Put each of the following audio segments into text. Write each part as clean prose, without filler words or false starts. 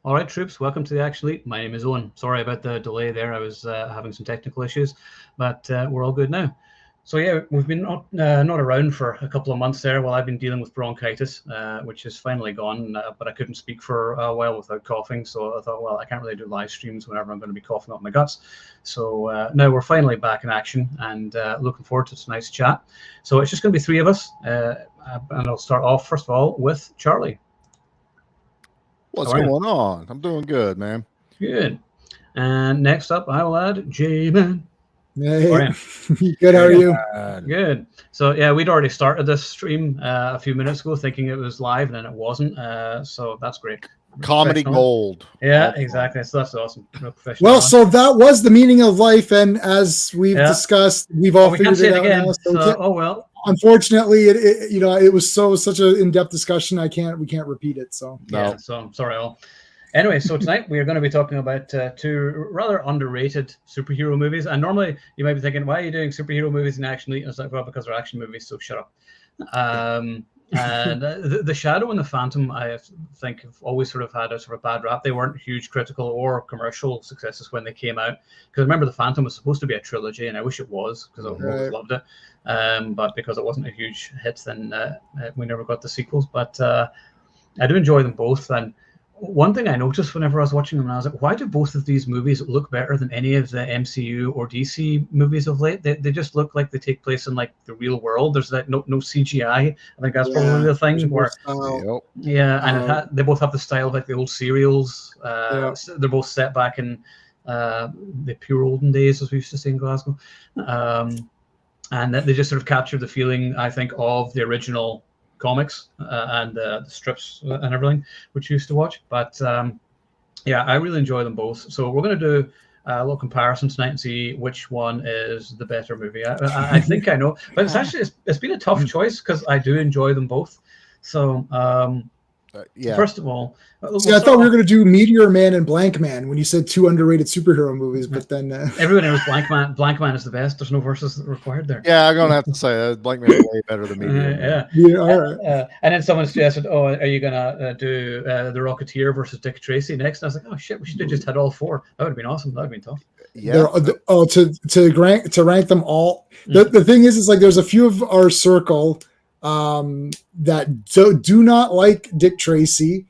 All right, troops, welcome to the Action Elite. My name is Owen. Sorry about the delay there. I was having some technical issues, but we're all good now. So yeah, we've been not around for a couple of months there while I've been dealing with bronchitis, which is finally gone, but I couldn't speak for a while without coughing. So I thought, well, I can't really do live streams whenever I'm going to be coughing up my guts. So now we're finally back in action and looking forward to tonight's chat. So it's just going to be three of us, and I'll start off, first of all, with Charlie. What's going on? I'm doing good, man. Good. And next up, I will add J-Man. Hey, good. How are you? Good. So yeah, we'd already started this stream a few minutes ago, thinking it was live, and then it wasn't. So that's great. Comedy gold. Yeah, exactly. So that's awesome. Well, so that was the meaning of life, and as we've discussed, we've all figured it out again. now. So oh well. Unfortunately, it was such an in-depth discussion. We can't repeat it. So yeah. So I'm sorry, all. Anyway, so tonight we are going to be talking about two rather underrated superhero movies. And normally you might be thinking, why are you doing superhero movies in Action Elite? And it's like, well, because they're action movies, so shut up. And the Shadow and the Phantom, I think, have always sort of had a sort of bad rap. They weren't huge critical or commercial successes when they came out. Because remember, the Phantom was supposed to be a trilogy, and I wish it was, because I always loved it. But because it wasn't a huge hit, then we never got the sequels. But I do enjoy them both. And one thing I noticed whenever I was watching them, and I was like, why do both of these movies look better than any of the MCU or DC movies of late? They just look like they take place in like the real world. There's like no CGI. I think that's probably the thing where, and they both have the style of like the old serials. They're both set back in the pure olden days, as we used to say in Glasgow. And they just sort of capture the feeling, I think, of the original comics and the strips and everything which you used to watch. But yeah, I really enjoy them both. So we're going to do a little comparison tonight and see which one is the better movie. I think I know, but it's actually it's been a tough choice because I do enjoy them both. So first of all, I thought we were going to do Meteor Man and Blank Man when you said two underrated superhero movies, but then everybody knows Blank Man. Blank Man is the best. There's no verses required there. Yeah, I'm going to have to say that Blank Man is way better than Meteor Man. All right. And then someone suggested, "Oh, are you going to do the Rocketeer versus Dick Tracy next?" And I was like, "Oh shit, we should have just had all four. That would have been awesome. That would have been tough." Yeah. To rank them all. The thing is like there's a few of our circle that do not like Dick Tracy.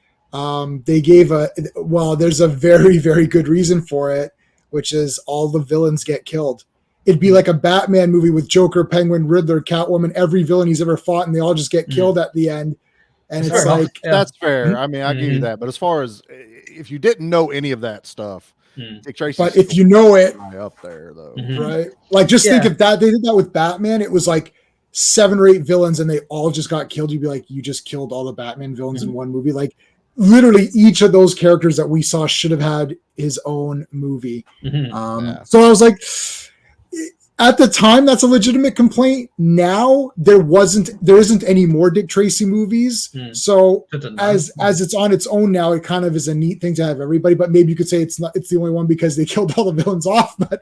They gave there's a very, very good reason for it, which is all the villains get killed. It'd be like a Batman movie with Joker, Penguin, Riddler, Catwoman, every villain he's ever fought, and they all just get killed at the end. And it's like that's fair. I mean, I give you that. But as far as if you didn't know any of that stuff, Dick Tracy. But if you know it, up there though, right? Like just think if they did that with Batman, it was like 7 or 8 villains and they all just got killed. You'd be like, you just killed all the Batman villains in one movie. Like literally each of those characters that we saw should have had his own movie. So I was like, at the time, that's a legitimate complaint. Now there isn't any more Dick Tracy movies. So as it's on its own now, it kind of is a neat thing to have everybody. But maybe you could say it's the only one because they killed all the villains off. But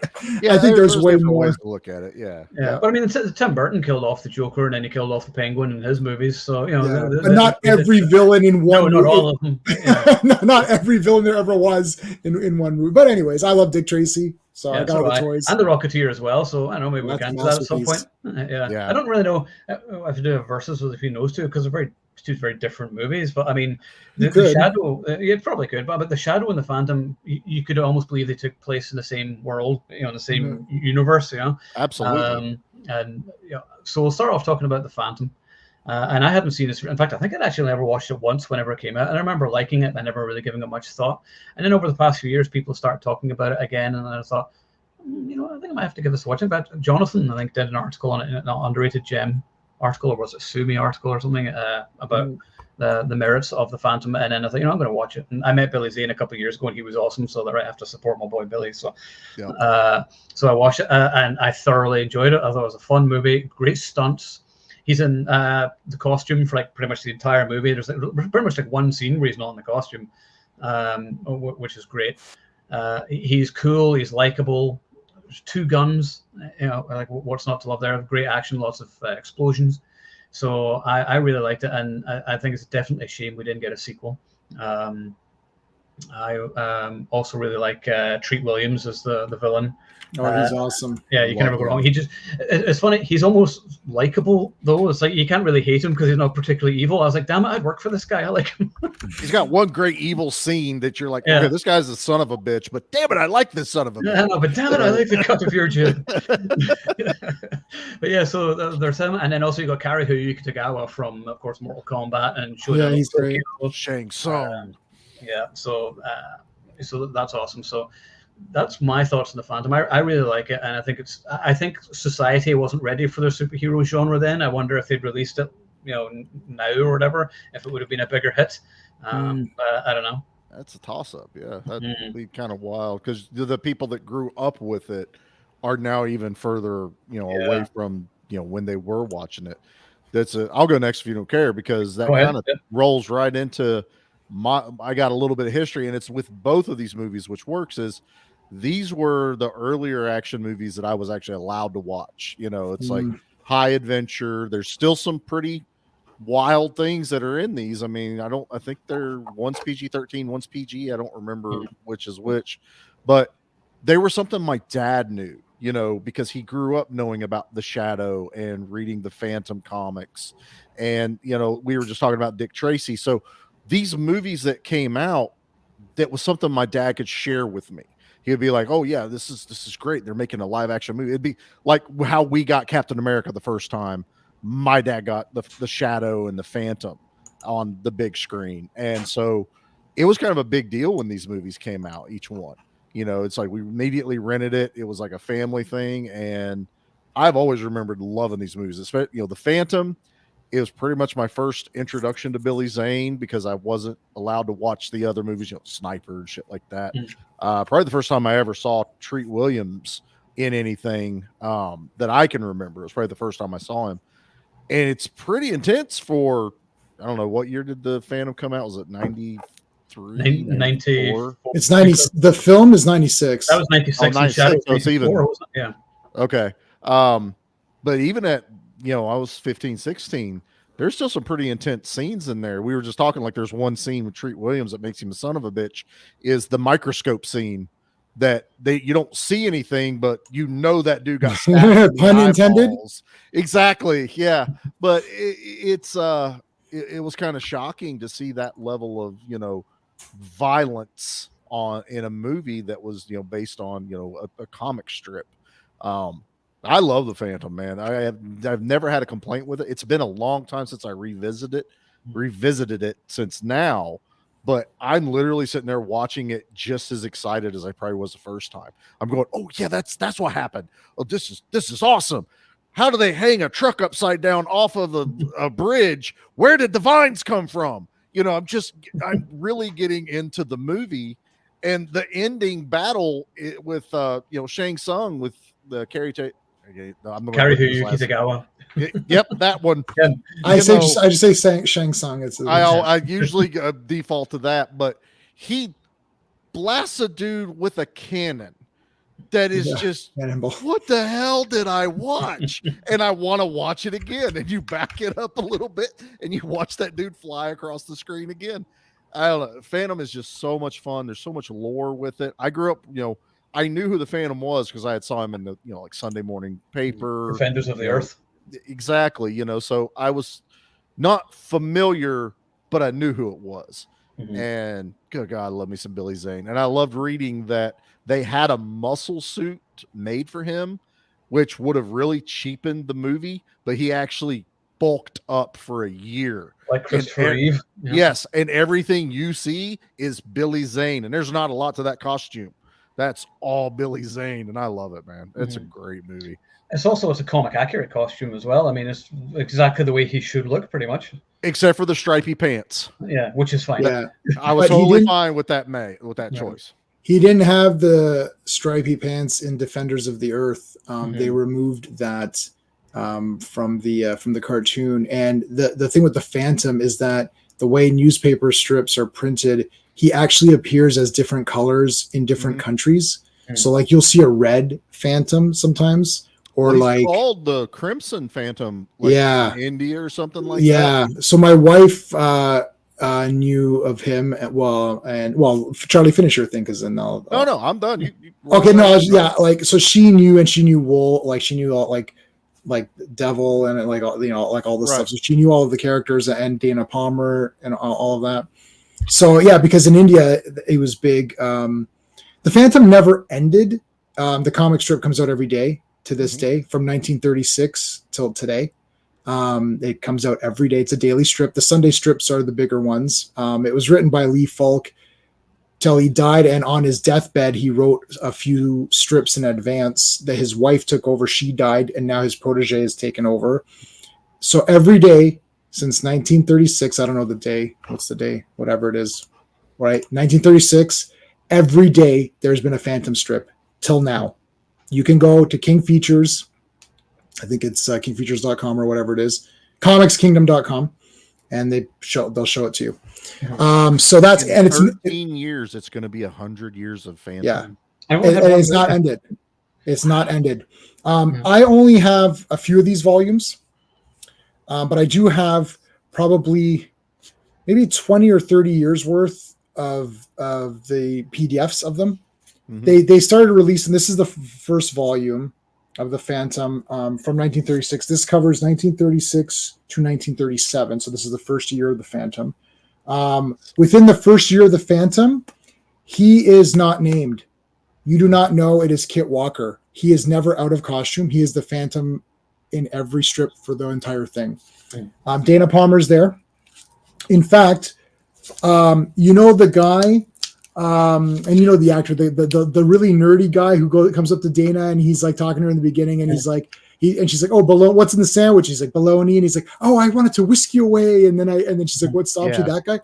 I think there's way more ways to look at it. Yeah. But I mean, Tim Burton killed off the Joker and then he killed off the Penguin in his movies. So but not every villain in one. No, not all of them. Not every villain there ever was in one movie. But anyways, I love Dick Tracy. So I got all the toys. And the Rocketeer as well. So I don't know, maybe we can do that at some point. I don't really know if to do a versus between those two because they're two very different movies. But I mean, the Shadow, you probably could. But the Shadow and the Phantom, you could almost believe they took place in the same world, in the same universe. Absolutely. So we'll start off talking about the Phantom. And I hadn't seen this. In fact, I think I'd actually never watched it once whenever it came out. And I remember liking it and never really giving it much thought. And then over the past few years, people started talking about it again. And I thought, I think I might have to give this a watch. In fact, Jonathan, I think, did an article on it, an underrated gem article, or was it Sumi article or something about the merits of the Phantom. And then I thought, I'm going to watch it. And I met Billy Zane a couple of years ago and he was awesome. So that I have to support my boy Billy. So so I watched it and I thoroughly enjoyed it. I thought it was a fun movie, great stunts. He's in the costume for like pretty much the entire movie. There's pretty much like one scene where he's not in the costume, which is great. He's cool. He's likable. There's 2 guns. Like what's not to love there? Great action, lots of explosions. So I really liked it, and I think it's definitely a shame we didn't get a sequel. I also really like Treat Williams as the villain. Oh, he's awesome. Yeah, you can never go wrong. It's funny. He's almost likable though. It's like you can't really hate him because he's not particularly evil. I was like, damn it, I'd work for this guy. I like him. He's got one great evil scene that you're like, okay, this guy's a son of a bitch, but damn it, I like this son of a bitch. Yeah, no, but damn it, I like the cut of your jib. But yeah, so there's him, and then also you got Karihyu Kitagawa from, of course, Mortal Kombat and Shonen. Yeah, he's great. Shang Tsung. Yeah, so that's awesome. So that's my thoughts on the Phantom. I really like it, and I think society wasn't ready for the superhero genre then. I wonder if they'd released it, now or whatever, if it would have been a bigger hit. I don't know. That's a toss-up. Yeah, that'd be kind of wild because the people that grew up with it are now even further, away from when they were watching it. I'll go next if you don't care, because that kind of rolls right into I got a little bit of history, and it's with both of these movies, which works is these were the earlier action movies that I was actually allowed to watch. It's like high adventure. There's still some pretty wild things that are in these. I mean, I think one's PG-13, one's PG. I don't remember which is which, but they were something my dad knew, because he grew up knowing about The Shadow and reading the Phantom comics. And, we were just talking about Dick Tracy. So these movies that came out, that was something my dad could share with me. He'd be like, oh yeah, this is great. They're making a live action movie. It'd be like how we got Captain America the first time. My dad got the Shadow and the Phantom on the big screen. And so it was kind of a big deal when these movies came out, each one. It's like we immediately rented it. It was like a family thing. And I've always remembered loving these movies. Especially, the Phantom, it was pretty much my first introduction to Billy Zane, because I wasn't allowed to watch the other movies, Sniper and shit like that. Probably the first time I ever saw Treat Williams in anything that I can remember. It was probably the first time I saw him. And it's pretty intense for, I don't know, what year did the Phantom come out? Was it 93? 94? It's 90. The film is 96. That was 96. 96, so it's even. Yeah. Okay. But even at, I was 15, 16, there's still some pretty intense scenes in there. We were just talking, like, there's one scene with Treat Williams that makes him a son of a bitch, is the microscope scene that you don't see anything, but that dude got stabbed. Pun intended. Exactly. Yeah. But it was kind of shocking to see that level of, violence in a movie that was, based on, a comic strip. I love the Phantom, man. I've never had a complaint with it. It's been a long time since I revisited it since now, but I'm literally sitting there watching it just as excited as I probably was the first time. I'm going, oh yeah, that's what happened. Oh, this is awesome. How do they hang a truck upside down off of a bridge? Where did the vines come from? I'm really getting into the movie, and the ending battle with Shang Tsung with the Karihyu Kitagawa. Yep, that one. Yeah. I just say Shang Tsung. I usually default to that, but he blasts a dude with a cannon. That is just, what the hell did I watch? And I want to watch it again. And you back it up a little bit and you watch that dude fly across the screen again. I don't know. Phantom is just so much fun. There's so much lore with it. I grew up, I knew who the Phantom was because I had saw him in the, like Sunday morning paper. Defenders of the Earth. Exactly. So I was not familiar, but I knew who it was. Mm-hmm. And good God, I love me some Billy Zane. And I loved reading that they had a muscle suit made for him, which would have really cheapened the movie, but he actually bulked up for a year. Like Christopher Reeve. Yeah. Yes. And everything you see is Billy Zane. And there's not a lot to that costume. That's all Billy Zane. And I love it, man. It's a great movie. It's a comic accurate costume as well. I mean, it's exactly the way he should look, pretty much. Except for the stripy pants. Yeah, which is fine. Yeah. I was totally fine with that choice. He didn't have the stripy pants in Defenders of the Earth. They removed that from the cartoon. And the thing with the Phantom is that the way newspaper strips are printed, he actually appears as different colors in different countries. So like you'll see a red Phantom sometimes, or like called the Crimson Phantom, like in India or something like that. Yeah. So my wife knew of him. Well, Charlie, finish your thing, because then I'll. No, I'm done. Okay, no, like, so she knew Wool, like she knew all, like Devil and like all, like all this stuff. So she knew all of the characters and Dana Palmer and all of that. So yeah, because in India it was big. The Phantom never ended. The comic strip comes out every day to this day from 1936 till today. It comes out every day. It's a daily strip. The Sunday strips are the bigger ones. It was written by Lee Falk till he died, and on his deathbed he wrote a few strips in advance that his wife took over. She died, and now his protege has taken over. So every day since 1936, I don't know the day, what's the day, whatever it is, right? 1936, every day there's been a Phantom strip till now. You can go to King Features, I think it's kingfeatures.com or whatever it is, comicskingdom.com, and they'll show it to you. So that's, and it's 13 years. It's going to be 100 years of Phantom. Yeah, and it's not ended. It's not ended. I only have a few of these volumes, but I do have probably maybe 20 or 30 years worth of the PDFs of them. They started releasing. This is the first volume of the Phantom from 1936. This covers 1936 to 1937. So this is the first year of the Phantom. Within the first year of the Phantom, he is not named. You do not know it is Kit Walker. He is never out of costume. He is the Phantom in every strip for the entire thing. Dana Palmer's there. In fact, you know the guy, and you know the actor, the really nerdy guy who comes up to Dana and he's like talking to her in the beginning, and he's like, and she's like, "Oh, bologna, what's in the sandwich?" He's like, "Bologna," and he's like, "Oh, I wanted to whisk you away," and then she's like, "What stopped you?" That guy.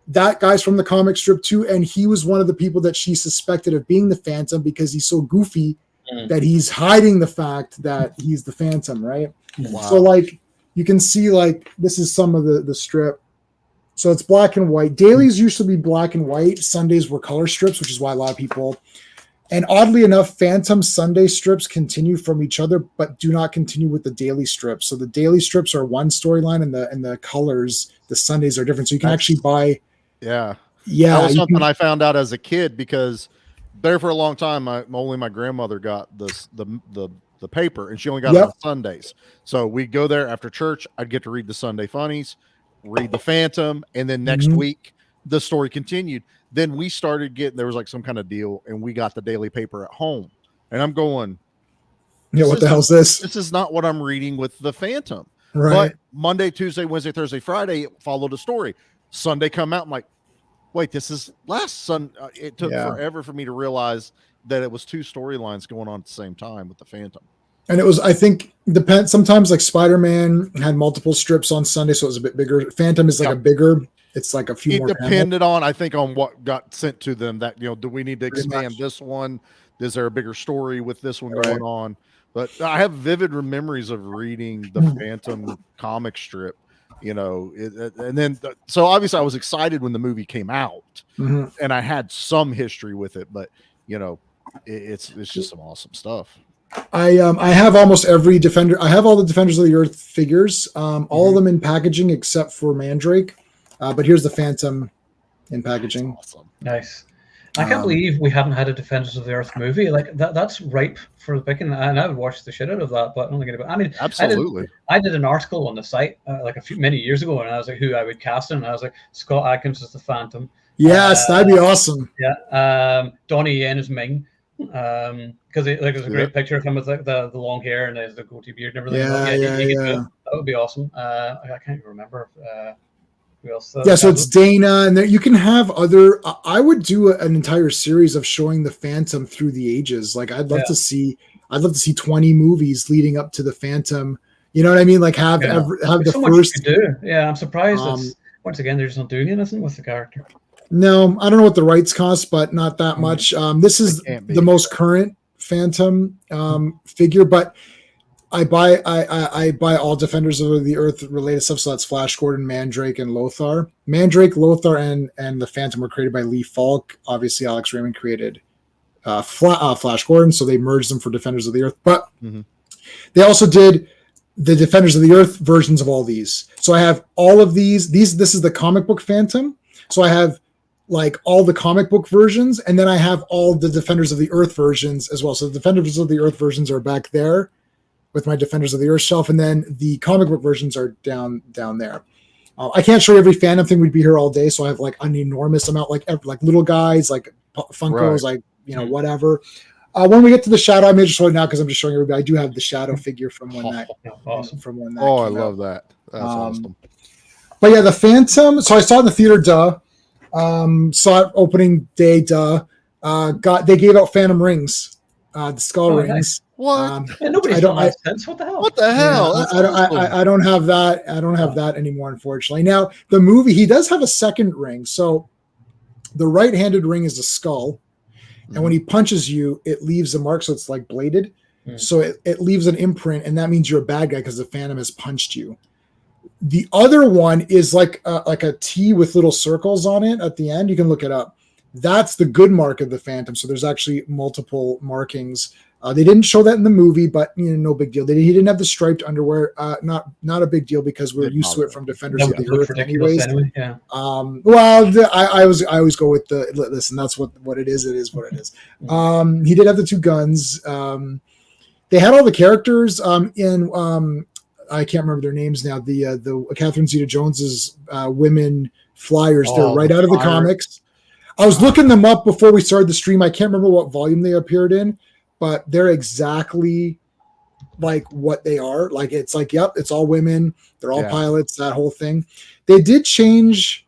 That guy's from the comic strip too, and he was one of the people that she suspected of being the Phantom because he's so goofy that he's hiding the fact that he's the Phantom, right? Wow. So like you can see, like this is some of the strip. So it's black and white. Dailies used to be black and white. Sundays were color strips, which is why a lot of people. And oddly enough, Phantom Sunday strips continue from each other, but do not continue with the daily strips. So the daily strips are one storyline, and the colors, the Sundays are different. So you can actually buy. Yeah. That was something I found out as a kid, because there for a long time, only my grandmother got the paper, and she only got it on Sundays. So we'd go there after church. I'd get to read the Sunday funnies, read the Phantom, and then next week the story continued. Then we started getting, there was like some kind of deal, and we got the daily paper at home. And I'm going, what the hell's this? This is not what I'm reading with the Phantom. Right. But Monday, Tuesday, Wednesday, Thursday, Friday, it followed a story. Sunday come out, I'm like, wait, this is last Sunday. It took forever for me to realize that it was two storylines going on at the same time with the Phantom. And it was, I think, sometimes like Spider-Man had multiple strips on Sunday, so it was a bit bigger. Phantom is like a bigger, it's like a few more. It depended on, I think, on what got sent to them, that, do we need to expand this one? Is there a bigger story with this one going on? But I have vivid memories of reading the Phantom comic strip, and then, so obviously I was excited when the movie came out, and I had some history with it, but, it's just some awesome stuff. I have almost every Defender. I have all the Defenders of the Earth figures, all of them in packaging except for Mandrake. But here's the Phantom in packaging. That's awesome. Nice. I can't believe we haven't had a Defenders of the Earth movie. Like that's ripe for the picking, and I would watch the shit out of that. But I don't think I mean, absolutely. I did an article on the site many years ago, and I was like, who I would cast, and I was like, Scott Adkins is the Phantom. Yes, that'd be awesome. Yeah. Donnie Yen is Ming. Because there's a great picture of him with the long hair and the goatee beard and everything. Yeah. That would be awesome. I can't even remember who else. So it's Dana, and there you can have other. I would do an entire series of showing the Phantom through the ages. Like I'd love to see 20 movies leading up to the Phantom. You know what I mean? Like have the so first. Much you could do. Yeah, I'm surprised. Once again, they're just not doing anything with the character. No, I don't know what the rights cost, but not that much. This is the most current Phantom figure, but I buy all Defenders of the Earth related stuff. So that's Flash Gordon, Mandrake, and Lothar. Mandrake, Lothar, and the Phantom were created by Lee Falk. Obviously, Alex Raymond created Flash Gordon, so they merged them for Defenders of the Earth. But they also did the Defenders of the Earth versions of all these. So I have all of these. This is the comic book Phantom. So I have like all the comic book versions, and then I have all the Defenders of the Earth versions as well. So the Defenders of the Earth versions are back there with my Defenders of the Earth shelf, and then the comic book versions are down there. I can't show you every Phantom thing. We'd be here all day, so I have like an enormous amount, like little guys, like Funkos, like whatever. When we get to the Shadow, I may just show it now because I'm just showing everybody. I do have the Shadow figure from when that. Awesome. From when that. Oh, I love that. That's awesome. But yeah, the Phantom. So I saw it in the theater. Saw it opening day. They gave out Phantom rings, the skull rings. Nice. What? Nobody's done that since. What the hell? What the hell? Yeah, I don't have that. I don't have that anymore, unfortunately. Now the movie, he does have a second ring. So the right-handed ring is a skull, and when he punches you, it leaves a mark. So it's like bladed. So it leaves an imprint, and that means you're a bad guy because the Phantom has punched you. The other one is like a T with little circles on it at the end. You can look it up. That's the good mark of the Phantom. So there's actually multiple markings. They didn't show that in the movie, but no big deal. He didn't have the striped underwear. Not a big deal because we're used to it from Defenders of the Earth, anyways. Anyway, yeah. I always go with the listen. That's what it is. It is what it is. He did have the two guns. They had all the characters in. I can't remember their names now. The Catherine Zeta-Jones's women flyers. They're right out of the comics. I was looking them up before we started the stream. I can't remember what volume they appeared in, but they're exactly like what they are. Like it's like, yep, it's all women. They're all pilots. That whole thing. They did change.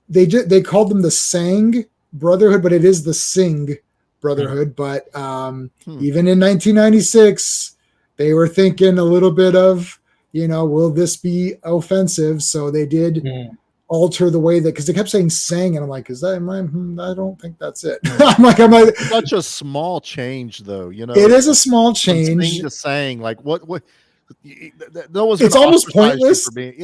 They called them the Sang Brotherhood, but it is the Sing Brotherhood. But even in 1996, they were thinking a little bit of, will this be offensive? So they did alter the way that, because they kept saying Sang, and I'm like, is that I don't think that's it. I'm like such a small change though, it is a small change to Sang, like what that was, it's almost pointless for being,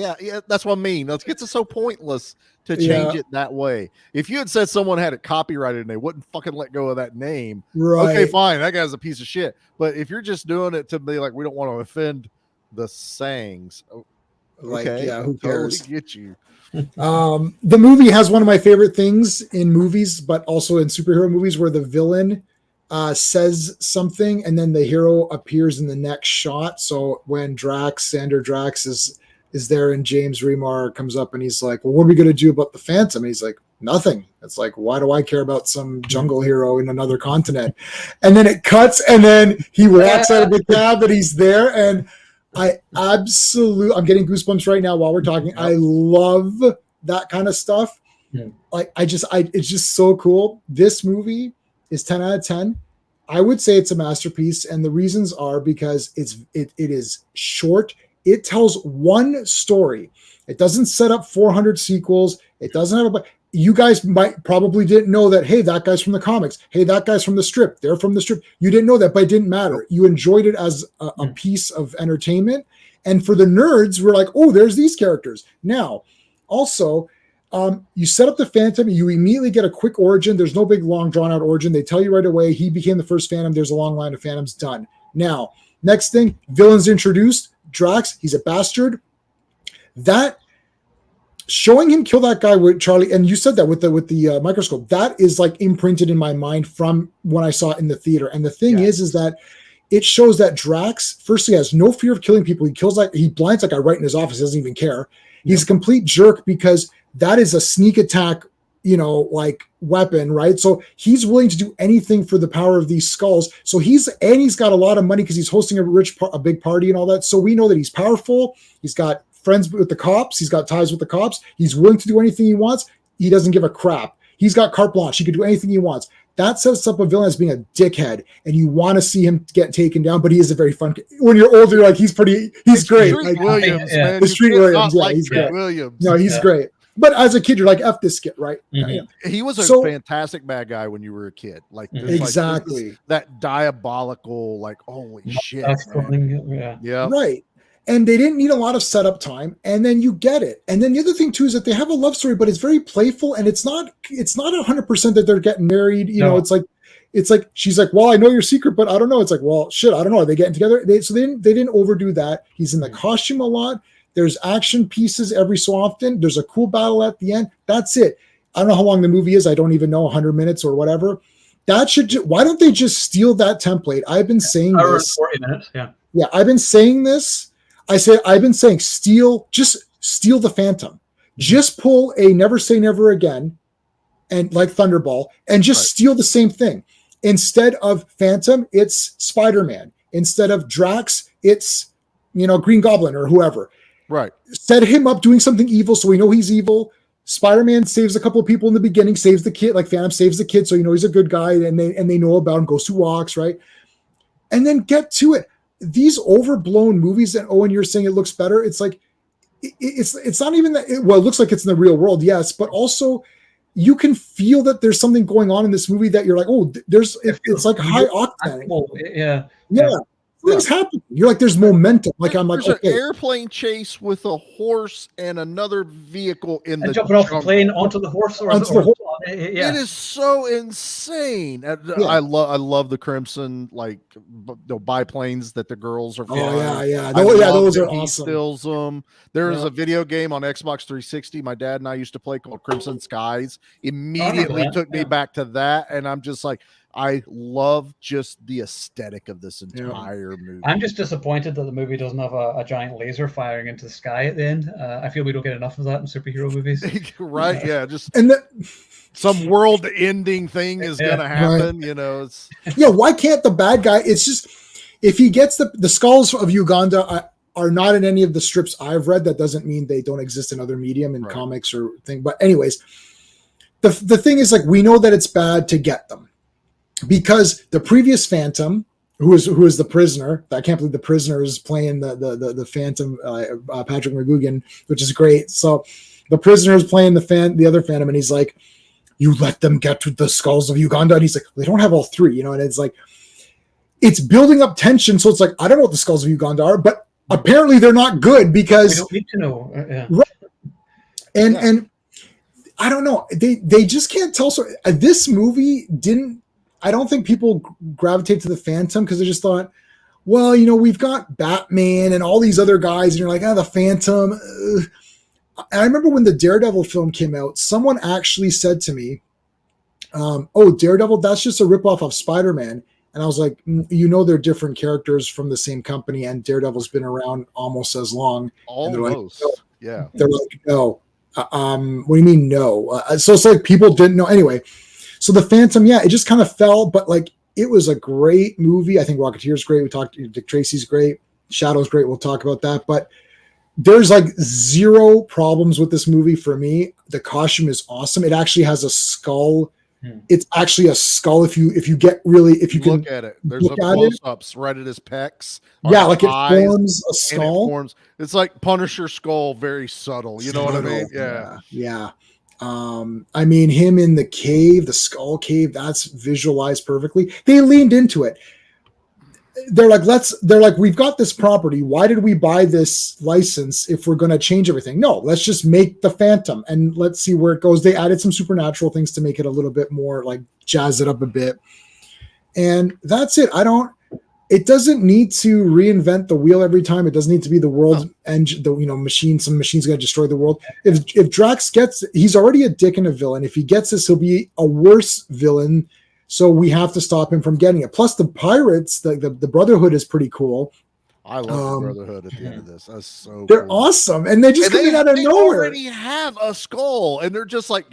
that's what I mean. It's so pointless to change it that way. If you had said someone had it copyrighted and they wouldn't fucking let go of that name, okay, fine, that guy's a piece of shit. But if you're just doing it to be like, we don't want to offend the Sangs, okay, who cares? Totally get you. The movie has one of my favorite things in movies, but also in superhero movies, where the villain says something and then the hero appears in the next shot. So when Sander Drax is there, and James Remar comes up and he's like, well, what are we going to do about the Phantom? And he's like, nothing. It's like, why do I care about some jungle hero in another continent? And then it cuts, and then he walks out of the cab and he's there, and I'm getting goosebumps right now while we're talking. I love that kind of stuff. Like it's just so cool. This movie is 10 out of 10. I would say it's a masterpiece, and the reasons are because it is short. It tells one story. It doesn't set up 400 sequels. It doesn't have you guys probably didn't know that, hey, that guy's from the comics. Hey, that guy's from the strip. They're from the strip. You didn't know that, but it didn't matter. You enjoyed it as a piece of entertainment. And for the nerds, we're like, oh, there's these characters. Now, also, you set up the Phantom. You immediately get a quick origin. There's no big, long, drawn-out origin. They tell you right away, he became the first Phantom. There's a long line of Phantoms. Done. Now, next thing, villains introduced. Drax, he's a bastard. That showing him kill that guy with Charlie, and you said that with the microscope, that is like imprinted in my mind from when I saw it in the theater. And the thing is that it shows that Drax firstly has no fear of killing people. He blinds that guy right in his office. He doesn't even care. He's a complete jerk because that is a sneak attack, like weapon, right? So he's willing to do anything for the power of these skulls. So he's got a lot of money because he's hosting a big party and all that. So we know that he's powerful. He's got friends with the cops. He's got ties with the cops. He's willing to do anything he wants. He doesn't give a crap. He's got carte blanche. He can do anything he wants. That sets up a villain as being a dickhead, and you want to see him get taken down. But he is a very fun. When you're older, you're like, he's great. Street Williams, man. The Street Williams, he's great. Williams. No, he's great. But as a kid, you're like, F this kid, right? He was a fantastic bad guy when you were a kid. Like exactly like, that diabolical, like, holy shit. Yeah. Right. And they didn't need a lot of setup time, and then you get it. And then the other thing too is that they have a love story, but it's very playful, and it's not 100% that they're getting married. It's like it's like she's like, well, I know your secret, but I don't know. It's like, well, shit, I don't know. Are they getting together? They didn't overdo that. He's in the costume a lot. There's action pieces every so often. There's a cool battle at the end. That's it. I don't know how long the movie is. I don't even know, 100 minutes or whatever. That should. Why don't they just steal that template? I've been saying this. 40 minutes. Yeah. Yeah, I've been saying this. I've been saying just steal the Phantom. Just pull a Never Say Never Again, and like Thunderball, and just steal the same thing. Instead of Phantom, it's Spider-Man. Instead of Drax, it's Green Goblin or whoever. Right. Set him up doing something evil, so we know he's evil. Spider-Man saves a couple of people in the beginning, saves the kid, like Phantom saves the kid, so he's a good guy, and they know about him, goes to walks, right? And then get to it. These overblown movies, and Owen, you're saying it looks better. It's like it's not even that. It looks like it's in the real world, yes, but also you can feel that there's something going on in this movie that you're like, oh, it's like high octane. Yeah. Things happen. You're like, there's momentum. Like I'm like, there's okay. An airplane chase with a horse and another vehicle in the jumping off the plane onto the horse It is so insane. I love the Crimson biplanes that the girls are flying. Those are awesome. He steals them. There is a video game on Xbox 360 my dad and I used to play called Crimson Skies. Immediately took me back to that, and I'm just like, I love just the aesthetic of this entire movie. I'm just disappointed that the movie doesn't have a giant laser firing into the sky at the end. I feel we don't get enough of that in superhero movies. Right? Yeah. Just some world-ending thing is going to happen. Right. Why can't the bad guy? It's just if he gets the skulls of Uganda are not in any of the strips I've read. That doesn't mean they don't exist in other medium in comics or thing. But anyways, the thing is, like, we know that it's bad to get them. Because the previous Phantom, who is the prisoner, I can't believe the prisoner is playing the Phantom, Patrick McGoogan, which is great. So the prisoner is playing the other Phantom, and he's like, "You let them get to the skulls of Uganda," and he's like, "They don't have all three," and it's like, it's building up tension. So it's like, I don't know what the skulls of Uganda are, but apparently they're not good because we don't need to know. Right. And I don't know, they just can't tell. So this movie didn't. I don't think people gravitate to the Phantom because they just thought, well, we've got Batman and all these other guys, and you're like, the Phantom. And I remember when the Daredevil film came out, someone actually said to me, Daredevil, that's just a ripoff of Spider-Man. And I was like, they're different characters from the same company, and Daredevil's been around almost as long. Almost, yeah. They're like, no. What do you mean, no? So it's like people didn't know. Anyway, so the Phantom, it just kind of fell, but like it was a great movie. I think Rocketeer's great. We talked, Dick Tracy's great. Shadow's great. We'll talk about that. But there's like zero problems with this movie for me. The costume is awesome. It actually has a skull. It's actually a skull. If you can look at it, there's a close-ups right at his pecs. Like it forms a skull. It's like Punisher skull, very subtle. You know what I mean? Yeah. I mean, him in the cave, the skull cave, that's visualized perfectly. They leaned into it. They're like, we've got this property. Why did we buy this license if we're going to change everything? No, let's just make the Phantom and let's see where it goes. They added some supernatural things to make it a little bit more like jazz it up a bit. And that's it. It doesn't need to reinvent the wheel every time. It doesn't need to be the world's engine, machine. Some machine's going to destroy the world. If Drax he's already a dick and a villain. If he gets this, he'll be a worse villain. So we have to stop him from getting it. Plus the pirates, the Brotherhood is pretty cool. I love the Brotherhood at the end of this. That's so they're awesome. And they just come in out of nowhere. They already have a skull. And they're just like,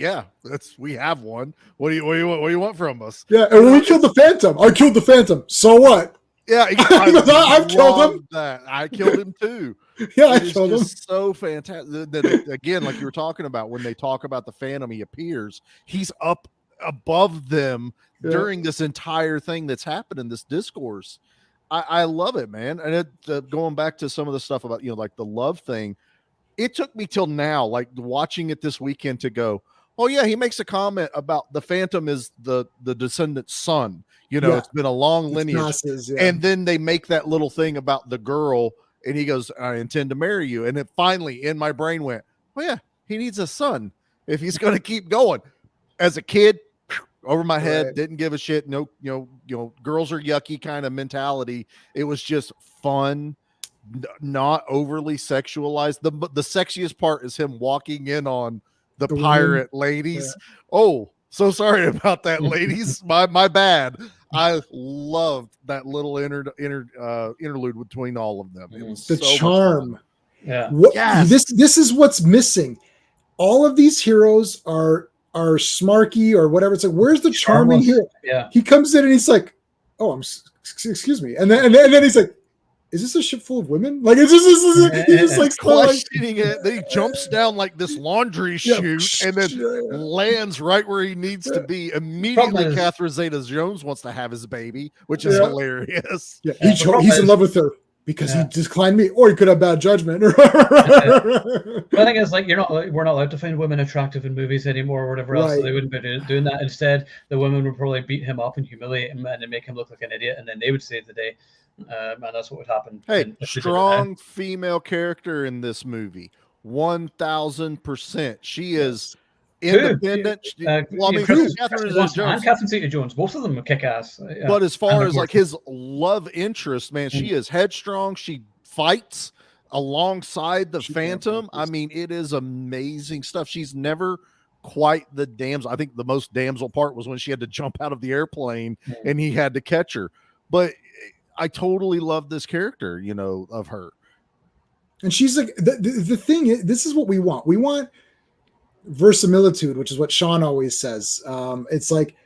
we have one. What do you want from us? Yeah, and we killed the Phantom. I killed the Phantom. So what? Yeah, I've killed him. I killed him too. I killed him. So fantastic. That, again, like you were talking about, when they talk about the Phantom, he appears. He's up above them during this entire thing that's happened in this discourse. I love it, man. And going back to some of the stuff about like the love thing, it took me till now, like watching it this weekend, to go, oh yeah, he makes a comment about the Phantom is the descendant's son. It's been a long lineage. And then they make that little thing about the girl, and he goes, I intend to marry you. And it finally in my brain went, oh yeah, he needs a son if he's going to keep going. As a kid, over my head, didn't give a shit. No, girls are yucky kind of mentality. It was just fun, not overly sexualized. The sexiest part is him walking in on the pirate ladies. Yeah. Oh, so sorry about that, ladies. My bad. I loved that little interlude between all of them. It was the so charm. Much fun. Yeah. This is what's missing. All of these heroes are smarky or whatever. It's like, where's the charm in here? Yeah. He comes in and he's like, "Oh, excuse me," and then he's like, "Is this a ship full of women?" Like it's just he's just like questioning it. Then he jumps down like this laundry chute and then lands right where he needs to be. Immediately, Catherine Zeta-Jones wants to have his baby, which is hilarious. Yeah, he's in love with her because he declined me, or he could have bad judgment. The thing is, like, we're not allowed to find women attractive in movies anymore or whatever else, so they wouldn't be doing that. Instead, the women would probably beat him up and humiliate him and make him look like an idiot, and then they would save the day. And that's what would happen. Hey, strong female character in this movie, 1000%. She is independent. Catherine Zeta-Jones, both of them are kick-ass. But as far as like his love interest, man, she is headstrong. She fights alongside the Phantom. I mean, it is amazing stuff. She's never quite the damsel. I think the most damsel part was when she had to jump out of the airplane and he had to catch her. But I totally love this character, of her. And she's like, the thing is, this is what we want. We want verisimilitude, which is what Sean always says. It's like,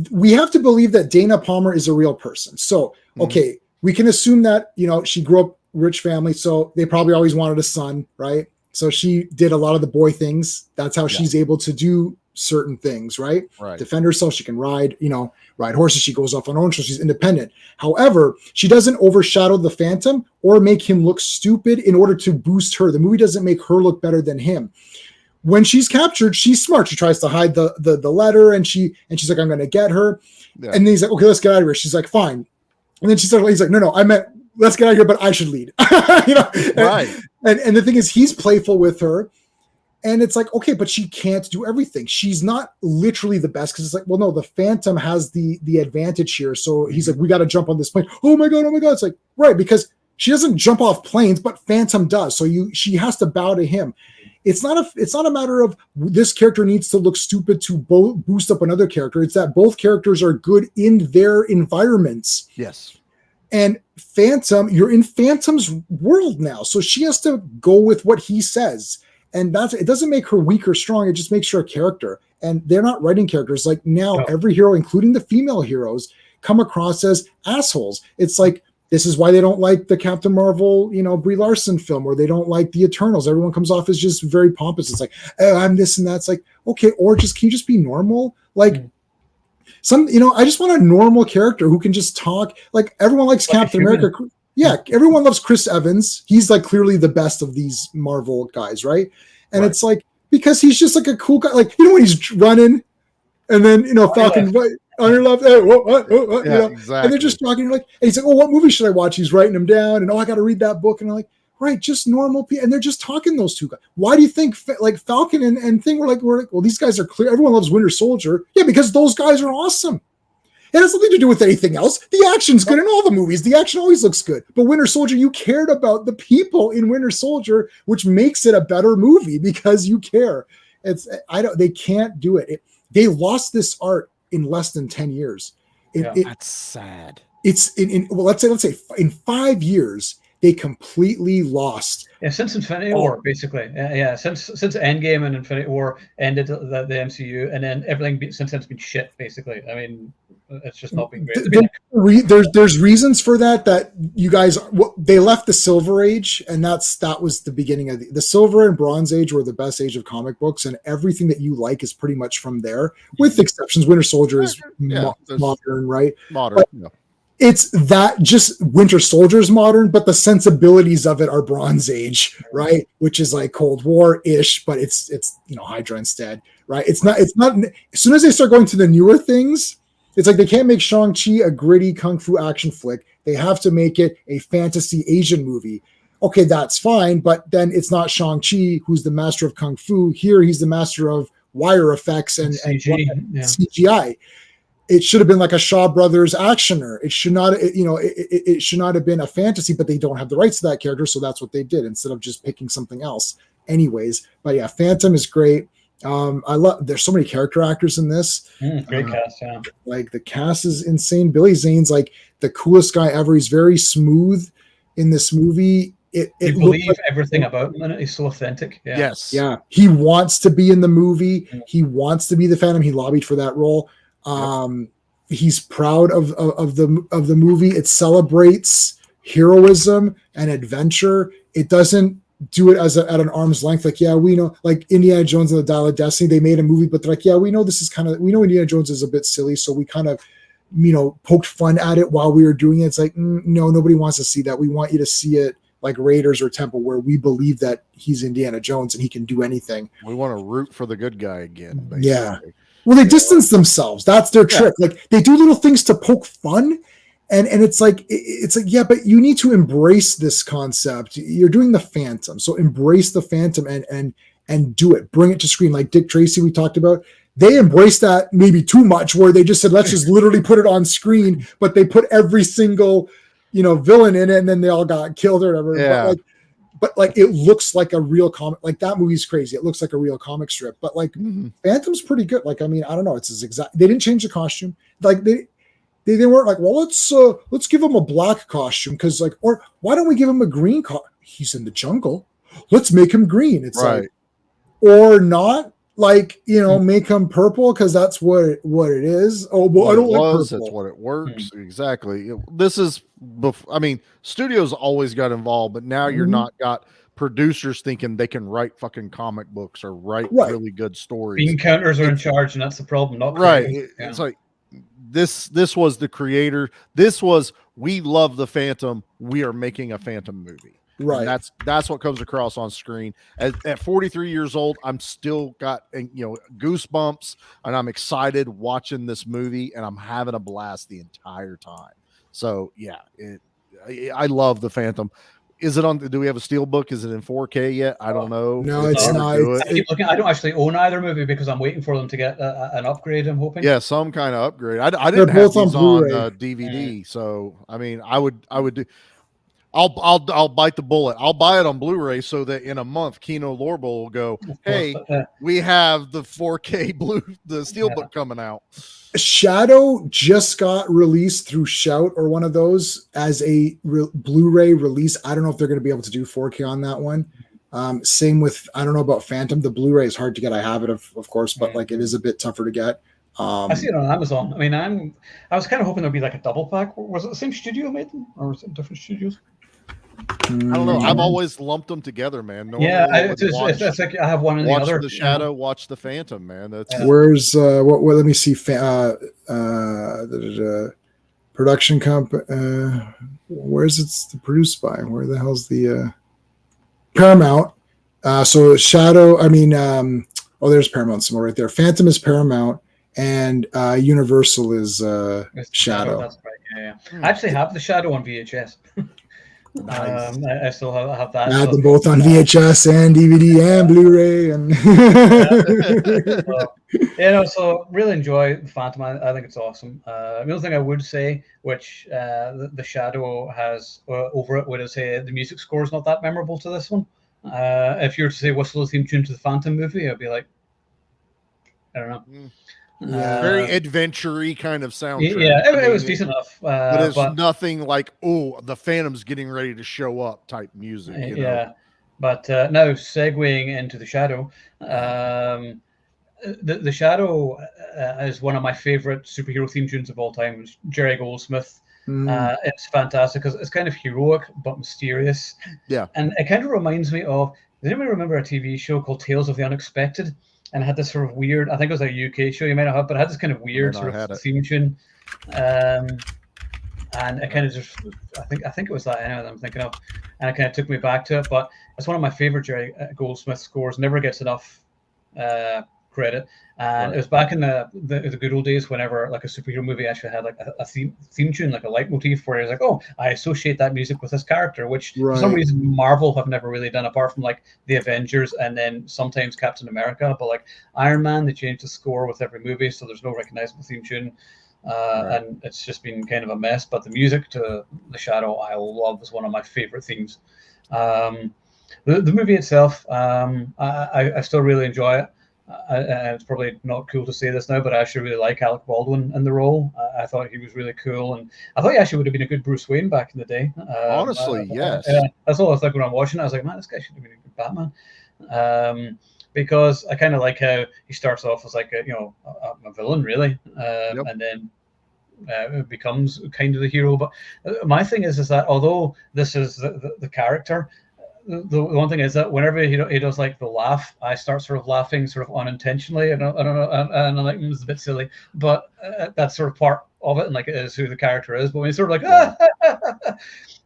we have to believe that Dana Palmer is a real person. So, okay, we can assume that, she grew up rich family, so they probably always wanted a son, right? So she did a lot of the boy things. That's how she's able to do certain things, right? Defend herself. She can ride horses. She goes off on her own, so she's independent. However, she doesn't overshadow the Phantom or make him look stupid in order to boost her. The movie doesn't make her look better than him. When she's captured, she's smart. She tries to hide the letter, and she's like, "I'm going to get her." Yeah. And then he's like, "Okay, let's get out of here." She's like, "Fine." And then he's like, "No, I meant let's get out of here, but I should lead." Right. And the thing is, he's playful with her. And it's like, okay, but she can't do everything. She's not literally the best, because it's like, well, no, the Phantom has the advantage here. So he's like, we got to jump on this plane. Oh my God. It's like, right, because she doesn't jump off planes, but Phantom does. So she has to bow to him. It's not a matter of this character needs to look stupid to boost up another character. It's that both characters are good in their environments. Yes. And Phantom, you're in Phantom's world now. So she has to go with what he says. And it doesn't make her weak or strong. It just makes her a character. And they're not writing characters. Like now, every hero, including the female heroes, come across as assholes. It's like, this is why they don't like the Captain Marvel, Brie Larson film, or they don't like the Eternals. Everyone comes off as just very pompous. It's like, oh, I'm this and that. It's like, okay, or can you just be normal? Like I just want a normal character who can just talk. Like everyone likes Captain America. Yeah, everyone loves Chris Evans. He's like clearly the best of these Marvel guys, right? And it's like, because he's just like a cool guy. Like, when he's running and then, Falcon on your left, exactly. And they're just talking, and he's like, oh, what movie should I watch? He's writing them down, and I got to read that book. And I'm like, right, just normal people. And they're just talking, those two guys. Why do you think like Falcon and Thing we're like, well, these guys are clear. Everyone loves Winter Soldier. Yeah, because those guys are awesome. It has nothing to do with anything else. The action's good in all the movies. The action always looks good. But Winter Soldier, you cared about the people in Winter Soldier, which makes it a better movie because you care. They can't do it. They lost this art in less than 10 years. That's sad. Let's say in 5 years, they completely lost. Yeah, since Infinity War, basically. Since Endgame and Infinity War ended the MCU, and then everything since then has been shit, basically. I mean, it's just not been great. There's reasons for that you guys, they left the Silver Age, and that was the beginning of the Silver and Bronze Age were the best age of comic books, and everything that you like is pretty much from there, with exceptions. Winter Soldier is modern, right? Modern, it's that just Winter Soldier's modern, but the sensibilities of it are Bronze Age, right? Which is like Cold War-ish, but it's Hydra instead, right? It's not. As soon as they start going to the newer things, it's like they can't make Shang-Chi a gritty kung fu action flick. They have to make it a fantasy Asian movie. Okay, that's fine, but then it's not Shang-Chi who's the master of kung fu. Here, he's the master of wire effects and CGI. It should have been like a Shaw Brothers actioner. It should not, it should not have been a fantasy, but they don't have the rights to that character, so that's what they did instead of just picking something else. Anyways, but yeah, Phantom is great. There's so many character actors in this. Great cast, yeah. Like the cast is insane. Billy Zane's like the coolest guy ever. He's very smooth in this movie. You believe everything about him, and he's so authentic. Yeah. Yes. Yeah. He wants to be in the movie. He wants to be the Phantom. He lobbied for that role. He's proud of the movie. It celebrates heroism and adventure. It doesn't do it at an arm's length. Like, yeah, we know, like Indiana Jones and the Dial of Destiny, they made a movie, but they're like, yeah, we know we know Indiana Jones is a bit silly, so we kind of, poked fun at it while we were doing it. It's like, no, nobody wants to see that. We want you to see it like Raiders or Temple, where we believe that he's Indiana Jones and he can do anything. We want to root for the good guy again, basically. Yeah. Well, they distance themselves. That's their trick. Like they do little things to poke fun. And it's like, yeah, but you need to embrace this concept. You're doing the Phantom. So embrace the Phantom and do it. Bring it to screen. Like Dick Tracy, we talked about. They embraced that maybe too much, where they just said, let's just literally put it on screen, but they put every single, villain in it, and then they all got killed or whatever. Yeah. But it looks like a real comic. Like that movie's crazy. It looks like a real comic strip. But like Phantom's pretty good. Like, I mean, I don't know. It's as exact. They didn't change the costume. Like they weren't like, well, let's give him a black costume because or why don't we give him a green he's in the jungle. Let's make him green. It's right. like, or not. Like, make him purple because that's what it is. Oh, well, I don't like purple. That's what it works. Exactly. This is, studios always got involved, but now you're not got producers thinking they can write fucking comic books or write really good stories. Bean counters are in charge, and that's the problem. Not It's like this was the creator. This was, we love the Phantom. We are making a Phantom movie. Right. And that's what comes across on screen. At 43 years old, I'm still got goosebumps, and I'm excited watching this movie, and I'm having a blast the entire time. So yeah, I love the Phantom. Is it on? Do we have a steelbook? Is it in 4K yet? I don't know. No, it's not. I don't actually own either movie because I'm waiting for them to get an upgrade. I'm hoping. Yeah, some kind of upgrade. I didn't have these on DVD, so I mean, I would do. I'll bite the bullet. I'll buy it on Blu-ray so that in a month, Kino Lorbo will go, hey, we have the 4K the steelbook coming out. Shadow just got released through Shout or one of those as a Blu-ray release. I don't know if they're going to be able to do 4K on that one. Same with, I don't know about Phantom. The Blu-ray is hard to get. I have it, of course, but it is a bit tougher to get. I see it on Amazon. I mean, I was kind of hoping there'd be like a double pack. Was it the same studio made them, or was it different studios? I don't know. I've always lumped them together, man. It's like I have one in the other. Watch the Shadow, watch the Phantom, man. That's where's what? Let me see. Production company. Where's it produced by? Where the hell's the Paramount? So Shadow. I mean, there's Paramount somewhere right there. Phantom is Paramount, and Universal is Shadow. That's right. Yeah. I actually have the Shadow on VHS. Nice. I still have that. I had them both on VHS and DVD and Blu-ray, and so really enjoy the Phantom. I think it's awesome. The other thing I would say, which the Shadow has over it, would say the music score is not that memorable to this one. If you were to say what's the theme tune to the Phantom movie, I'd be like, I don't know. Very adventure-y kind of soundtrack. Yeah, it was decent enough. But it's nothing like, the Phantom's getting ready to show up type music. You know? But now segueing into the Shadow, the Shadow is one of my favorite superhero theme tunes of all time. It's Jerry Goldsmith. It's fantastic because it's kind of heroic but mysterious. Yeah, and it kind of reminds me of. Does anybody remember a TV show called Tales of the Unexpected? And it had this sort of weird, I think it was a UK show you might not have, but it had this kind of weird sort of theme tune. And it kind of just, I think it was that anyway that I'm thinking of. And it kind of took me back to it. But it's one of my favorite Jerry Goldsmith scores. Never gets enough credit. And it was back in the good old days whenever like a superhero movie actually had like a theme tune, like a leitmotif, where it's like, oh, I associate that music with this character, which for some reason Marvel have never really done, apart from like the Avengers and then sometimes Captain America. But like Iron Man, they changed the score with every movie, so there's no recognizable theme tune. And it's just been kind of a mess. But the music to The Shadow, I love, is one of my favorite themes. The movie itself, I still really enjoy it. And it's probably not cool to say this now, but I actually really like Alec Baldwin in the role. I thought he was really cool, and I thought he actually would have been a good Bruce Wayne back in the day. Honestly, yes. That's all I was like when I'm watching it. I was like, man, this guy should have been a good Batman. Because I kind of like how he starts off as like a villain, really, and then becomes kind of the hero. But my thing is that although this is the character, the one thing is that whenever he does like the laugh, I start sort of laughing sort of unintentionally. I don't know, and I'm like, it's a bit silly, but that's sort of part of it, and like it is who the character is. But when he's sort of like,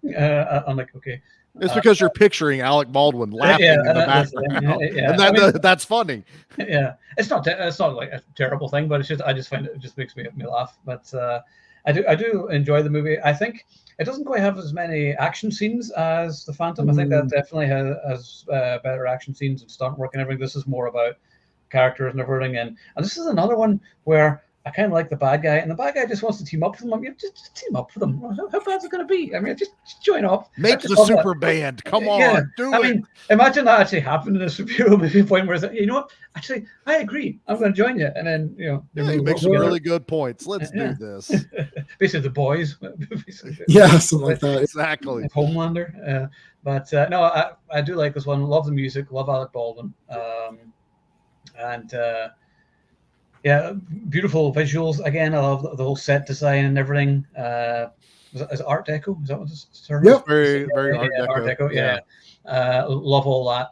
I'm like, okay. It's because you're picturing Alec Baldwin laughing in the background, and that's funny. Yeah, it's not like a terrible thing, but I just find it just makes me laugh. But I do enjoy the movie. I think it doesn't quite have as many action scenes as The Phantom. I think that definitely has better action scenes and stunt work and everything. This is more about characters and everything, and this is another one where I kind of like the bad guy, and the bad guy just wants to team up with them. I mean, just team up with them. How bad is it going to be? I mean, just join up. Make the super band. Come on, do it. I mean, imagine that actually happened in a superhero movie point where it's like, you know what? Actually, I agree. I'm going to join you. And then, you make some really good points. Let's do this. Basically, the boys. Something like that. Exactly. Homelander. But no, I do like this one. Love the music. Love Alec Baldwin. Yeah, beautiful visuals. Again, I love the whole set design and everything. Is it Art Deco? Is that what this term is? Yep. Very, very Art Deco. Art Deco, yeah. Love all that.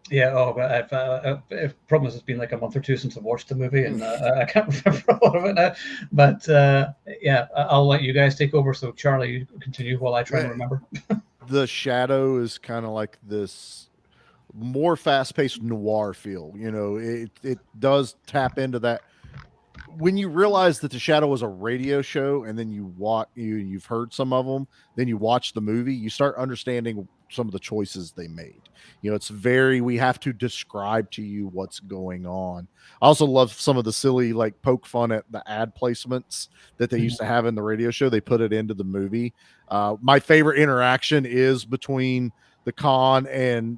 But problem is it's been like a month or two since I've watched the movie, and I can't remember a lot of it now. But I'll let you guys take over. So Charlie, you continue while I try to remember. The Shadow is kind of like this more fast-paced noir feel. It does tap into that. When you realize that The Shadow was a radio show, and then you've heard some of them, then you watch the movie, you start understanding some of the choices they made. It's we have to describe to you what's going on. I also love some of the silly like poke fun at the ad placements that they used to have in the radio show. They put it into the movie. My favorite interaction is between the Khan and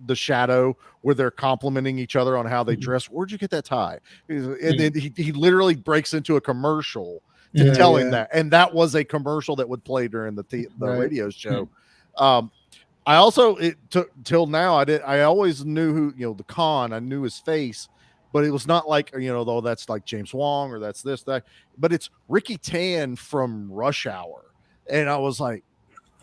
the Shadow, where they're complimenting each other on how they dress. Where'd you get that tie? And then he literally breaks into a commercial to tell him that, and that was a commercial that would play during the radio show. I also, it took till now, I always knew who, the Khan, I knew his face, but it was not like, though that's like James Wong or that's this, that, but it's Ricky Tan from Rush Hour. And I was like,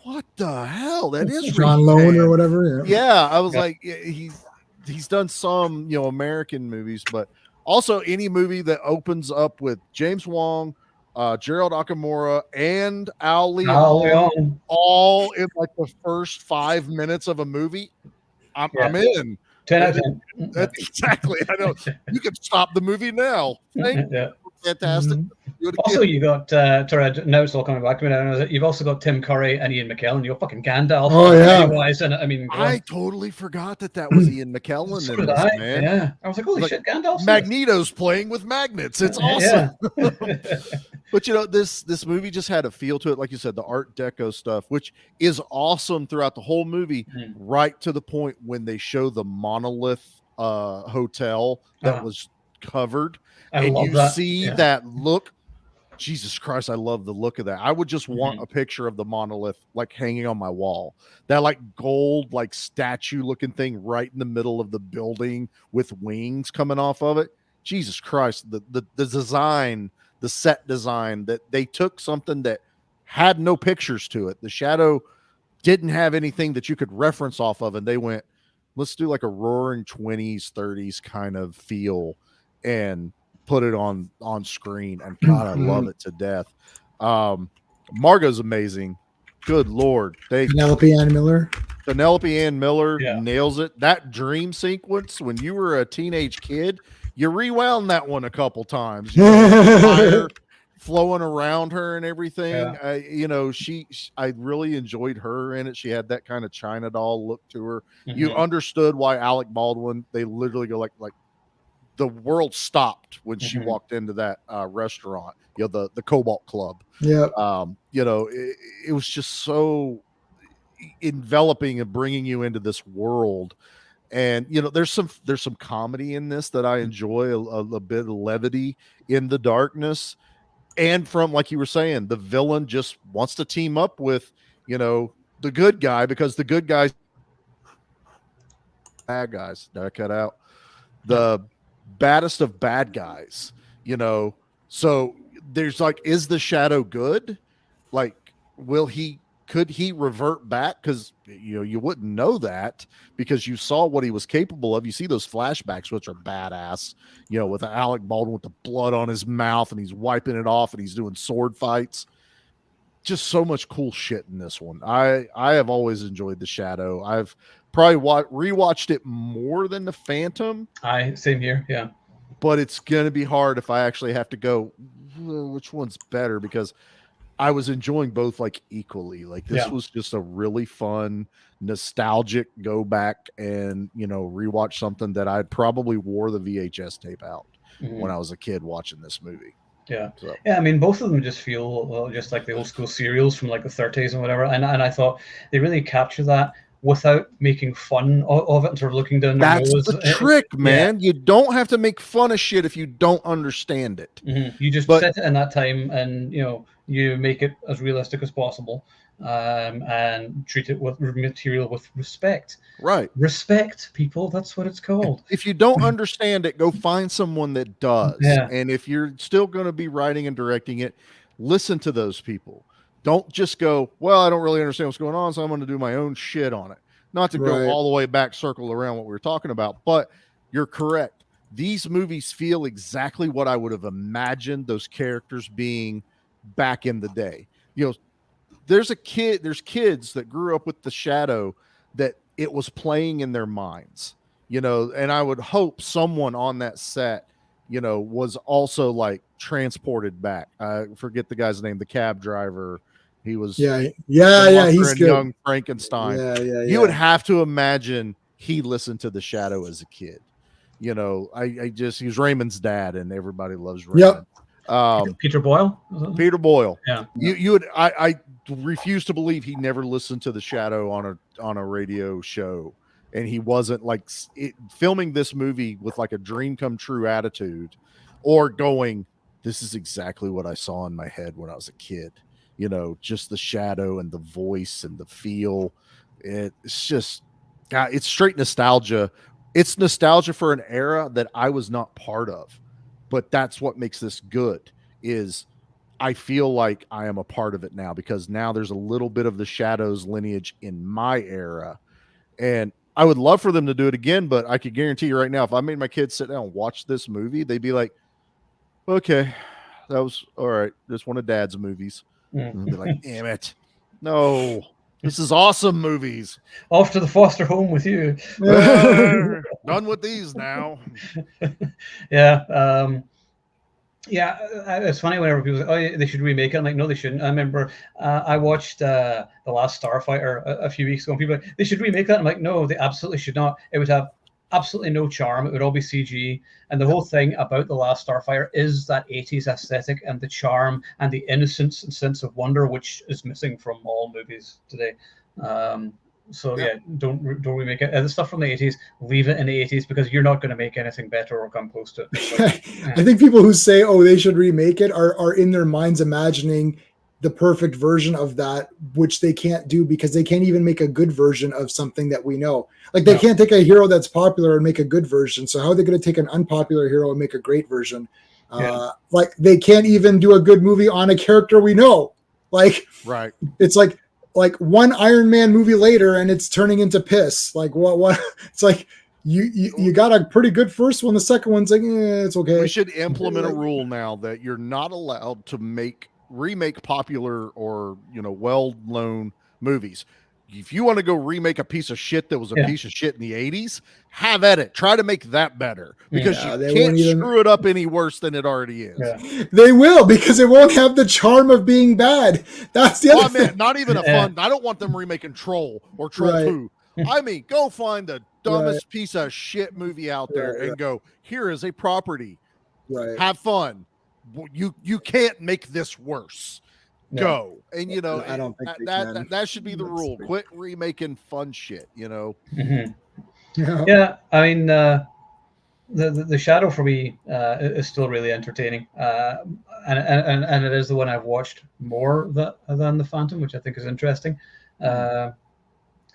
what the hell? That is John Lone or whatever. Yeah. I was like, he's done some, American movies, but also any movie that opens up with James Wong, Gerald Nakamura, and Al Leon all in like the first 5 minutes of a movie, I'm in. 10 out of 10. Exactly. I know. You can stop the movie now. Fantastic. Also, you got now it's all coming back to me now. You've also got Tim Curry and Ian McKellen. You're fucking Gandalf. Oh yeah. And I mean, I totally forgot that was Ian McKellen. So did I. Man. Yeah. I was like, holy shit, Gandalf. Magneto's playing with magnets. It's awesome. Yeah. But this movie just had a feel to it, like you said, the Art Deco stuff, which is awesome throughout the whole movie, right to the point when they show the monolith hotel that was covered. And you see that look. Jesus Christ, I love the look of that. I would just want a picture of the monolith like hanging on my wall. That like gold, like statue looking thing right in the middle of the building with wings coming off of it. Jesus Christ, the design, the set design, that they took something that had no pictures to it. The Shadow didn't have anything that you could reference off of, and they went, let's do like a roaring 20s, 30s kind of feel and put it on screen. And God, I love it to death. Margot's amazing. good Lord. Penelope Ann Miller nails it. That dream sequence when you were a teenage kid, you rewound that one a couple times. You know, fire flowing around her and everything. I really enjoyed her in it. She had that kind of China doll look to her. You understood why Alec Baldwin, they literally go like the world stopped when she walked into that restaurant, the Cobalt Club. Yeah. It was just so enveloping and bringing you into this world. And there's some comedy in this that I enjoy, a bit of levity in the darkness. And from, like you were saying, the villain just wants to team up with, the good guy, because the good guys, bad guys, did I cut out? The baddest of bad guys, So there's like, is the Shadow good? Like, could he revert back? Because you wouldn't know that because you saw what he was capable of. You see those flashbacks, which are badass, with Alec Baldwin with the blood on his mouth and he's wiping it off and he's doing sword fights. Just so much cool shit in this one. I have always enjoyed the Shadow. I've probably rewatched it more than the Phantom. Same here, yeah. But it's gonna be hard if I actually have to go, which one's better, because I was enjoying both like equally. Like this was just a really fun, nostalgic go back and rewatch something that I probably wore the VHS tape out when I was a kid watching this movie. Yeah. So. Yeah, I mean, both of them just feel just like the old school serials from like the 30s and whatever. And I thought they really capture that without making fun of it and sort of looking down their nose. That's the trick, man. You don't have to make fun of shit if you don't understand it. You just set it in that time and, you make it as realistic as possible and treat it with material with respect. Right. Respect, people. That's what it's called. If you don't understand it, go find someone that does. Yeah. And if you're still going to be writing and directing it, listen to those people. Don't just go, well, I don't really understand what's going on, so I'm going to do my own shit on it. Not to go all the way back, circle around what we were talking about, but you're correct. These movies feel exactly what I would have imagined those characters being back in the day. There's kids that grew up with the Shadow that it was playing in their minds, and I would hope someone on that set, was also like transported back. I forget the guy's name, the cab driver. He was he's good. Young Frankenstein. You would have to imagine he listened to the Shadow as a kid. He was Raymond's dad, and everybody loves Raymond. Peter Boyle. Peter Boyle. Yeah. I refuse to believe he never listened to the Shadow on a radio show, and he wasn't like filming this movie with like a dream come true attitude, or going, this is exactly what I saw in my head when I was a kid. Just the Shadow and the voice and the feel. It's just, it's straight nostalgia. It's nostalgia for an era that I was not part of, but that's what makes this good. Is I feel like I am a part of it now, because now there's a little bit of the Shadow's lineage in my era, and I would love for them to do it again. But I could guarantee you right now, if I made my kids sit down and watch this movie, they'd be like, okay, that was all right. Just one of Dad's movies. And be like, damn it. No, this is awesome movies. Off to the foster home with you. Done with these now. Yeah. It's funny whenever people say, oh, they should remake it. I'm like, no, they shouldn't. I remember I watched The Last Starfighter a few weeks ago, and people were like, they should remake that. I'm like, no, they absolutely should not. It would have absolutely no charm. It would all be CG. And the whole thing about The Last Starfighter is that 80s aesthetic and the charm and the innocence and sense of wonder, which is missing from all movies today. Don't remake it. The stuff from the 80s, leave it in the 80s, because you're not going to make anything better or come close to it. I think people who say, oh, they should remake it are in their minds imagining the perfect version of that, which they can't do, because they can't even make a good version of something that we know. Like they can't take a hero that's popular and make a good version. So how are they going to take an unpopular hero and make a great version? Like they can't even do a good movie on a character we know. Like, right. It's like one Iron Man movie later and it's turning into piss. Like what? It's like you got a pretty good first one. The second one's like, it's okay. We should implement a rule now that you're not allowed to make remake popular or well-known movies. If you want to go remake a piece of shit that was a piece of shit in the 80s, have at it. Try to make that better, because you can't screw it up any worse than it already is. Yeah. They will, because it won't have the charm of being bad. That's the other thing. Not even a fun. I don't want them remaking Troll or Troll 2. I mean, go find the dumbest piece of shit movie out there and go, here is a property. Right. Have fun. You can't make this worse. Go. And I don't think that should be the rule. Quit remaking fun shit, Mm-hmm. Yeah, I mean, the Shadow for me is still really entertaining, and it is the one I've watched more than the Phantom, which I think is interesting.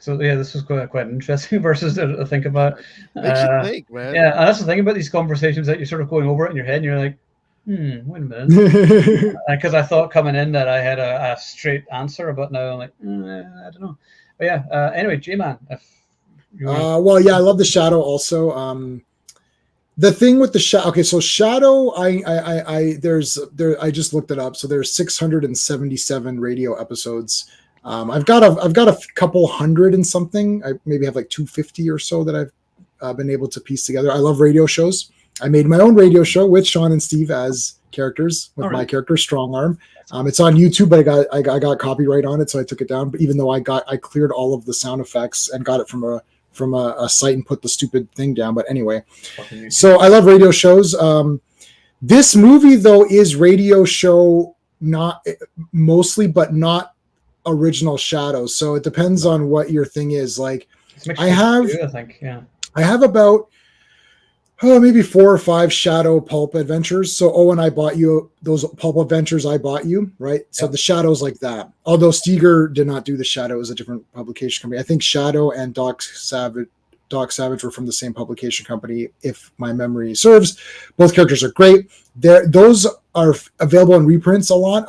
So yeah, this was quite interesting versus to think about. Makes you think, man. Yeah, and that's the thing about these conversations, that you're sort of going over it in your head, and you're like, wait a minute, because I thought coming in that I had a straight answer, but now I'm like, I don't know. But yeah, anyway, J-Man. Well, yeah, I love the Shadow also. The thing with the Shadow, okay, so Shadow, I just looked it up. So there's 677 radio episodes. I've got a couple hundred and something. I maybe have like 250 or so that I've been able to piece together. I love radio shows. I made my own radio show with Sean and Steve as characters, with my character Strong Arm. It's on YouTube, but I got copyright on it, so I took it down. But even though I cleared all of the sound effects and got it from a site and put the stupid thing down. But anyway, so I love radio shows. This movie though is radio show, not mostly, but not original Shadow. So it depends on what your thing is. Like I have about maybe 4 or 5 Shadow pulp adventures. So Owen, I bought you those pulp adventures. I bought you, right? So the Shadow's like that. Although Steger did not do the Shadow, it was a different publication company. I think Shadow and Doc Savage were from the same publication company, if my memory serves. Both characters are great. Those are available in reprints a lot,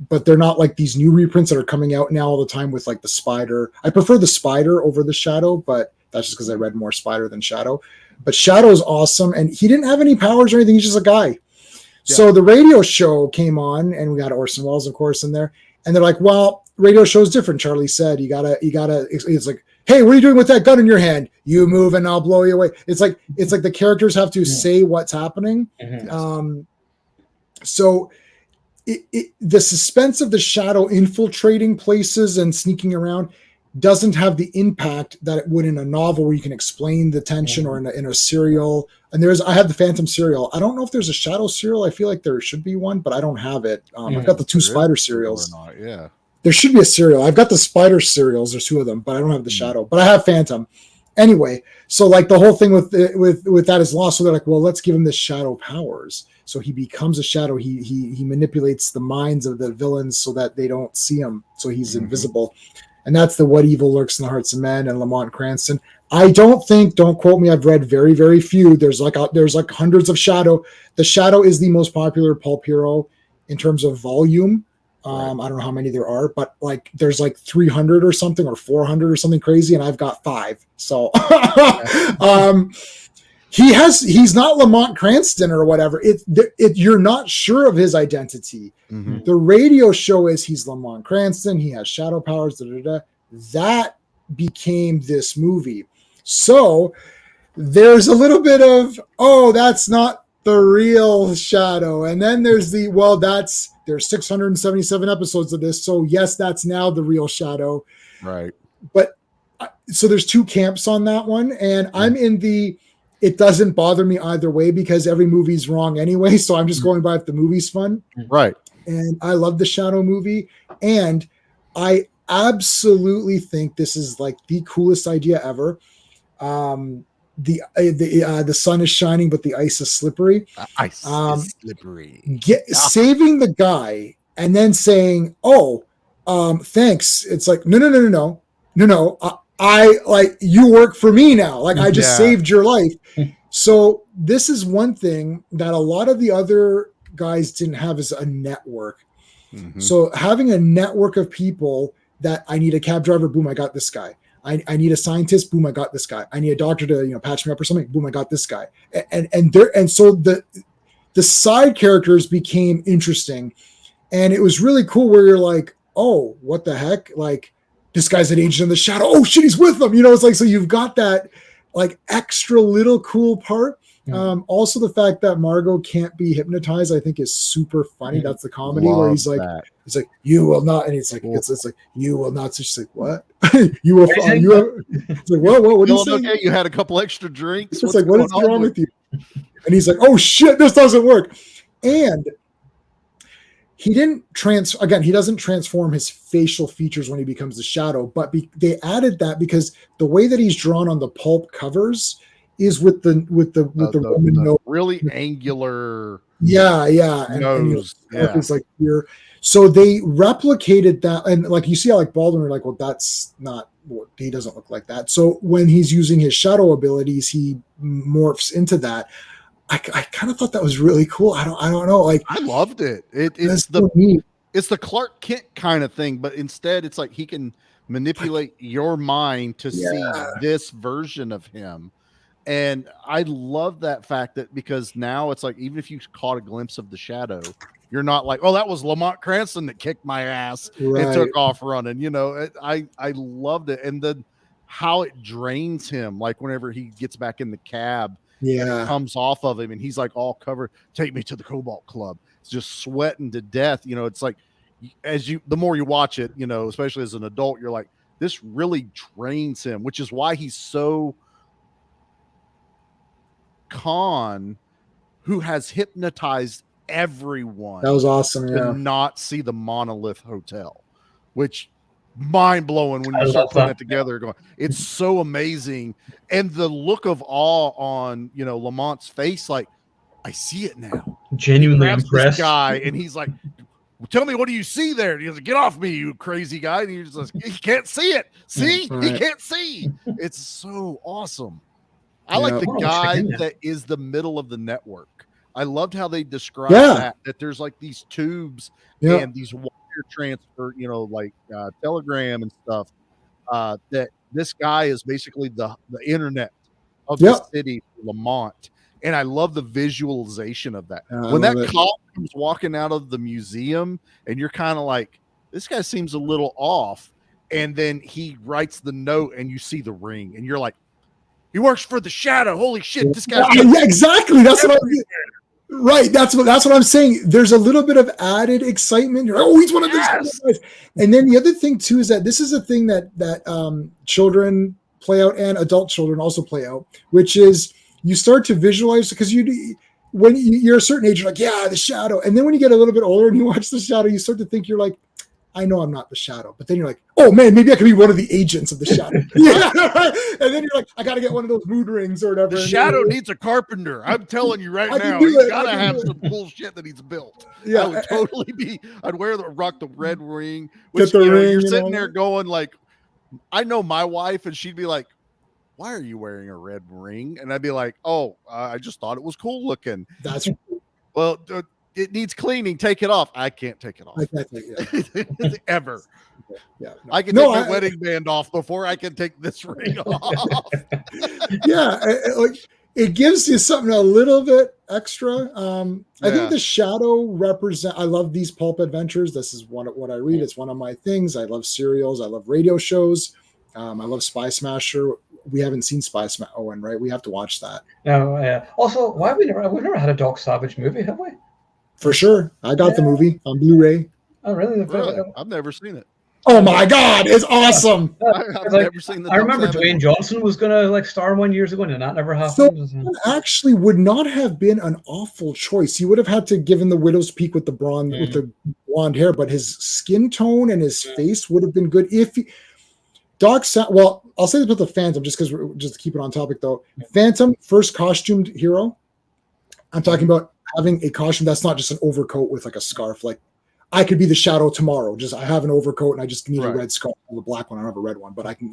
but they're not like these new reprints that are coming out now all the time with like the Spider. I prefer the Spider over the Shadow, but that's just because I read more Spider than Shadow. But Shadow's awesome, and he didn't have any powers or anything. He's just a guy. Yeah. So the radio show came on, and we got Orson Welles, of course, in there. And they're like, well, radio show's different, Charlie said. You gotta, it's like, hey, what are you doing with that gun in your hand? You move and I'll blow you away. It's like the characters have to say what's happening. So the suspense of the Shadow infiltrating places and sneaking around doesn't have the impact that it would in a novel where you can explain the tension, or in a serial. And I have the Phantom serial. I don't know if there's a Shadow serial. I feel like there should be one, but I don't have it. I've got the 2 Spider serials. Yeah. There should be a serial. I've got the Spider serials. There's 2 of them, but I don't have the Shadow. But I have Phantom. Anyway, so like the whole thing with that is lost. So they're like, well, let's give him the Shadow powers. So he becomes a Shadow. He manipulates the minds of the villains so that they don't see him. So he's invisible. And that's the What Evil Lurks in the Hearts of Men and Lamont Cranston. I don't quote me, I've read very, very few. There's like hundreds of Shadow. The Shadow is the most popular pulp hero in terms of volume. I don't know how many there are, but like there's like 300 or something, or 400 or something crazy, and I've got 5. So he's not Lamont Cranston or whatever. You're not sure of his identity. The radio show is he's Lamont Cranston. He has Shadow powers. That became this movie. So there's a little bit of, that's not the real Shadow. And then there's there's 677 episodes of this. So yes, that's now the real Shadow. Right. But so there's 2 camps on that one. And I'm in it doesn't bother me either way, because every movie's wrong anyway. So I'm just going by if the movie's fun. Right. And I love the Shadow movie. And I absolutely think this is like the coolest idea ever. The sun is shining, but the ice is slippery. Ice is slippery. Saving the guy and then saying, thanks. It's like, no. I like, you work for me now. Like I just saved your life. So this is one thing that a lot of the other guys didn't have, is a network. So having a network of people that I need a cab driver, boom, I got this guy. I need a scientist, boom, I got this guy. I need a doctor to patch me up or something, boom, I got this guy. And so the side characters became interesting. And it was really cool where you're like, oh, what the heck? Like, this guy's an agent in the shadow. Oh shit, he's with them. You know, it's like, so you've got that like extra little cool part. Also the fact that Margot can't be hypnotized, I think is super funny. That's the comedy where he's like, you will not, and it's like, it's like, you will not. So she's like, what? You will. It's like, what are you saying? Okay, you had a couple extra drinks. It's like, what is wrong with you? And he's like, oh shit, this doesn't work. And he didn't he doesn't transform his facial features when he becomes the shadow, but they added that because the way that he's drawn on the pulp covers is with the Roman nose. Really angular. Yeah. Nose. And it's like here. So they replicated that, and like you see Alec Baldwin, you're like, well, that's not what he doesn't look like that. So when he's using his shadow abilities, he morphs into that. I kind of thought that was really cool. I don't know. Like, I loved it. It's the Clark Kent kind of thing, but instead it's like he can manipulate your mind to see this version of him. And I love that fact that because now it's like, even if you caught a glimpse of the shadow, you're not like, oh, that was Lamont Cranston that kicked my ass and took off running. You know, I loved it. And then how it drains him, like whenever he gets back in the cab, comes off of him and he's like all covered. Take me to the Cobalt Club. It's just sweating to death. You know, it's like the more you watch it, you know, especially as an adult, you're like, this really drains him, which is why he's so Khan, who has hypnotized everyone. That was awesome. To not see the Monolith Hotel, which mind blowing when you start putting that together. Going, it's so amazing, and the look of awe on Lamont's face, like I see it now. Genuinely impressed, guy, and he's like, "Tell me, what do you see there?" And he's like, "Get off me, you crazy guy!" And he's just like, "He can't see it. See, he can't see." It's so awesome. I like the guy that is the middle of the network. I loved how they described that there's like these tubes and these wire transfer, like Telegram and stuff, that this guy is basically the internet of the city, Lamont. And I love the visualization of that. When that cop comes walking out of the museum and you're kind of like, this guy seems a little off. And then he writes the note and you see the ring and you're like, he works for the Shadow. Holy shit, this guy's exactly. That's what that's what I'm saying. There's a little bit of added excitement. You're like, oh, he's one of these guys. And then the other thing too is that this is a thing that children play out and adult children also play out, which is you start to visualize, because when you're a certain age, you're like, yeah, the Shadow. And then when you get a little bit older and you watch the Shadow, you start to think, you're like, I know I'm not the Shadow, but then you're like, oh man, maybe I could be one of the agents of the Shadow. And then you're like, I got to get one of those mood rings or whatever. The Shadow needs a carpenter. I'm telling you right now, he's got to have some cool shit that he's built. I would totally be. I'd rock the red ring. Which, you're sitting there going like, I know my wife, and she'd be like, why are you wearing a red ring? And I'd be like, oh, I just thought it was cool looking. That's well. It needs cleaning. Take it off. I can't take it off. I can't take it ever. Yeah, no. I can take my wedding band off before I can take this ring off. It gives you something a little bit extra. I think the Shadow I love these pulp adventures. This is what I read. It's one of my things. I love serials. I love radio shows. I love Spy Smasher. We haven't seen Spy Smasher, Owen, right? We have to watch that. No, also, why we've never had a Doc Savage movie, have we? For sure. I got the movie on Blu-ray. Oh, really? I've never seen it. Oh my God, it's awesome. I've never seen I remember Dwayne Johnson was going to star one years ago, and that never happened. So actually would not have been an awful choice. He would have had to give him the widow's peak with the blonde hair, but his skin tone and his face would have been good if well, I'll say this with the Phantom, just to keep it on topic though. Phantom, first costumed hero. I'm talking about having a costume that's not just an overcoat with like a scarf. Like, I could be the Shadow tomorrow. I have an overcoat and I just need a red scarf. I have a black one. I don't have a red one, but I can,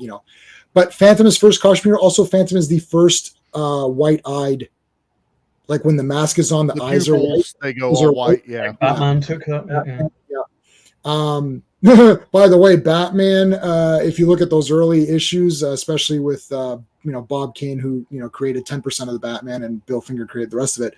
But Phantom is first costume hero. Also, Phantom is the first white-eyed. Like when the mask is on, the eyes pupils, are white. They go all white. Yeah. Like Batman took that. By the way, Batman. If you look at those early issues, especially with Bob Kane, who created 10% of the Batman, and Bill Finger created the rest of it.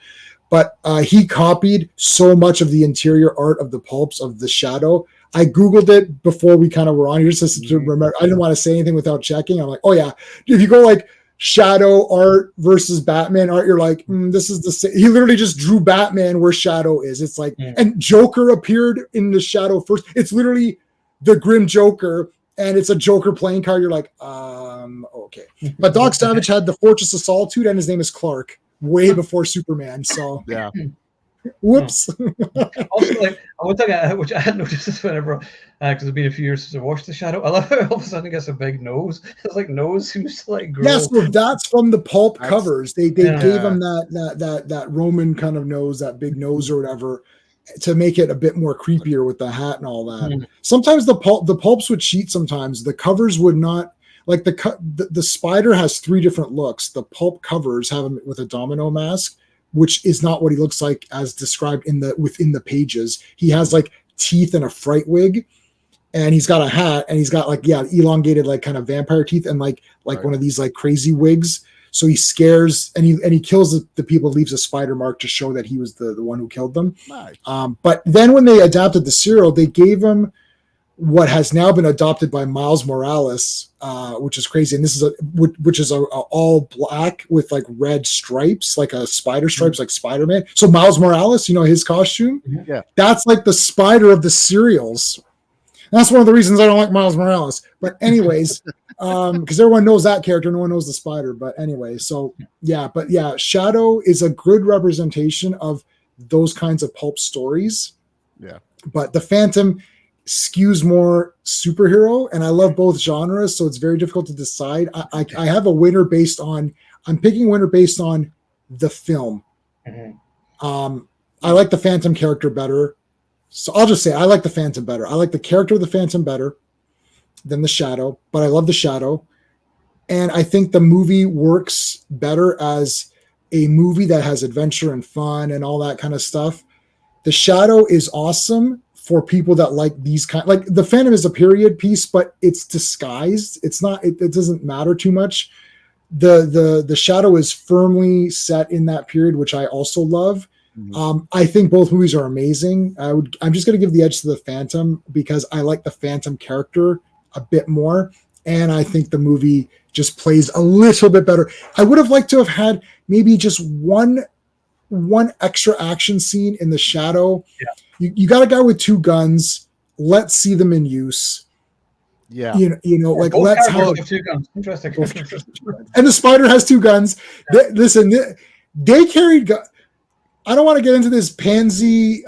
but he copied so much of the interior art of the pulps of the Shadow. I Googled it before we kind of were on here just to remember. I didn't want to say anything without checking. I'm like, oh yeah. If you go like Shadow art versus Batman art, you're like, this is the same. He literally just drew Batman where Shadow is. It's like, and Joker appeared in the Shadow first. It's literally the Grim Joker, and it's a Joker playing card. You're like, okay. But Doc Savage had the Fortress of Solitude, and his name is Clark, way before Superman. So yeah. Whoops. Also, like one thing which I had noticed is whenever, because it's been a few years since I watched The Shadow, I love how all of a sudden he gets a big nose. It's like nose seems to like grow. Yes, well, that's from the pulp covers. They gave him that Roman kind of nose, that big nose or whatever, to make it a bit more creepier with the hat and all that. Sometimes the pulps would cheat. Sometimes the covers would not. Like the spider has 3 different looks. The pulp covers have him with a domino mask, which is not what he looks like as described within the pages. He has like teeth and a fright wig, and he's got a hat, and he's got like elongated like kind of vampire teeth and like one of these like crazy wigs. So he scares and he kills the people, leaves a spider mark to show that he was the one who killed them. Nice. But then when they adapted the serial, they gave him what has now been adopted by Miles Morales, which is crazy. And this is which is a all black with like red stripes, like a spider stripes, like Spider-Man. So Miles Morales, his costume, that's like the spider of the serials. That's one of the reasons I don't like Miles Morales. But anyways, because everyone knows that character, no one knows the spider. But anyway, so Shadow is a good representation of those kinds of pulp stories. Yeah. But the Phantom skews more superhero, and I love both genres, so it's very difficult to decide. I have a winner I'm picking a winner based on the film. I like the Phantom character better, so I'll just say I like the Phantom better. I like the character of the Phantom better than the Shadow, but I love the Shadow, and I think the movie works better as a movie that has adventure and fun and all that kind of stuff. The Shadow is awesome for people that like these like the Phantom is a period piece, but it's disguised. It's not, it doesn't matter too much. The Shadow is firmly set in that period, which I also love. I think both movies are amazing. I'm just going to give the edge to the Phantom because I like the Phantom character a bit more. And I think the movie just plays a little bit better. I would have liked to have had maybe just one extra action scene in the Shadow. You got a guy with 2 guns. Let's see them in use. Yeah, like let's have 2 guns. Interesting. And the spider has 2 guns. Listen, they carried. I don't want to get into this pansy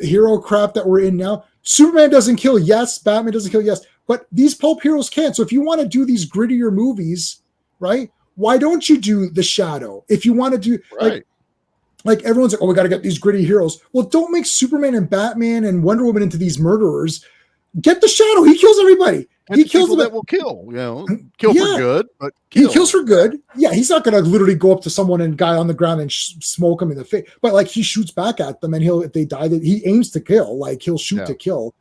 hero crap that we're in now. Superman doesn't kill, yes. Batman doesn't kill, yes. But these pulp heroes can't. So if you want to do these grittier movies, right? Why don't you do the Shadow? If you want to do like everyone's like, oh, we got to get these gritty heroes. Well, don't make Superman and Batman and Wonder Woman into these murderers. Get the Shadow. He kills everybody. He kills them that will kill. Kill for good, but he kills for good. Yeah, he's not going to literally go up to someone and guy on the ground and smoke him in the face. But like he shoots back at them, and if they die, he aims to kill. Like he'll shoot to kill.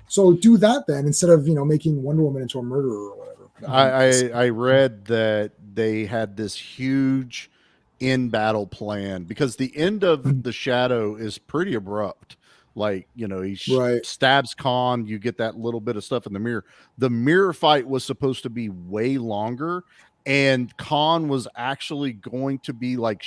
So do that then instead of making Wonder Woman into a murderer or whatever. I read that they had this huge in battle plan because the end of the Shadow is pretty abrupt. Like, he stabs Khan, you get that little bit of stuff in the mirror. The mirror fight was supposed to be way longer, and Khan was actually going to be like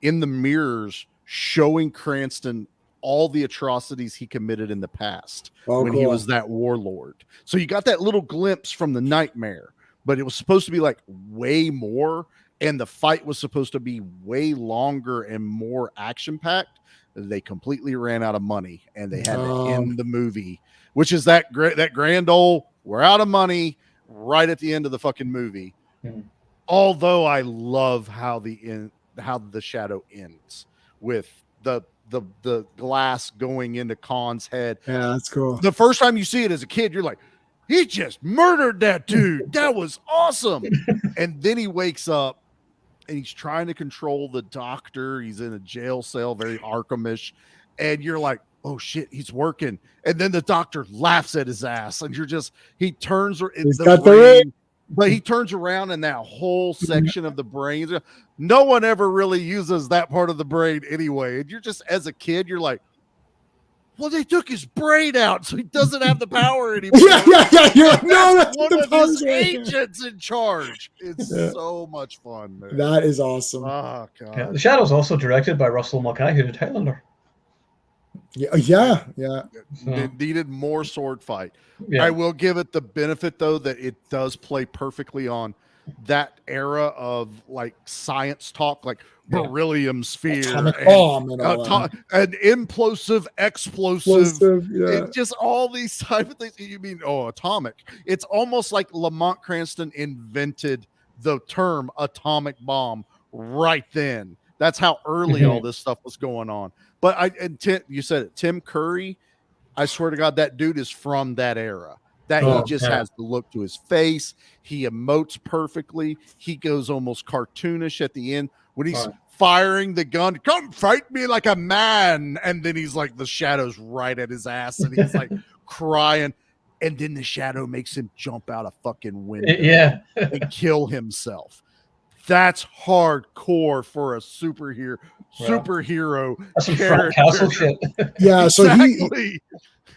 in the mirrors showing Cranston all the atrocities he committed in the past he was that warlord. So you got that little glimpse from the nightmare, but it was supposed to be like way more. And the fight was supposed to be way longer and more action-packed. They completely ran out of money, and they had to end the movie, which is that grand old, we're out of money right at the end of the fucking movie. Although I love how the Shadow ends with the glass going into Khan's head. Yeah, that's cool. The first time you see it as a kid, you're like, he just murdered that dude. That was awesome. And then he wakes up, and he's trying to control the doctor. He's in a jail cell, very Arkhamish. And you're like, oh shit, he's working. And then the doctor laughs at his ass. And he turns in the rain. But he turns around and that whole section of the brain, no one ever really uses that part of the brain anyway. And you're just, as a kid, you're like, well, they took his brain out, so he doesn't have the power anymore. Yeah. You're like, no, that's one of his agents in charge. It's so much fun, man. That is awesome. Oh, God. Yeah, The Shadow's also directed by Russell Mulcahy, who did Highlander. Yeah. It needed more sword fight. Yeah. I will give it the benefit, though, that it does play perfectly on that era of like science talk, like beryllium sphere, atomic bomb, and implosive, explosive. Just all these type of things. You mean atomic? It's almost like Lamont Cranston invented the term atomic bomb right then. That's how early all this stuff was going on. But you said it, Tim Curry. I swear to God, that dude is from that era. He just has the look to his face. He emotes perfectly. He goes almost cartoonish at the end when he's firing the gun. Come fight me like a man. And then he's like, the shadow's right at his ass. And he's like crying. And then the shadow makes him jump out a fucking window and kill himself. That's hardcore for a superhero. That's some Frank Castle shit. Yeah, so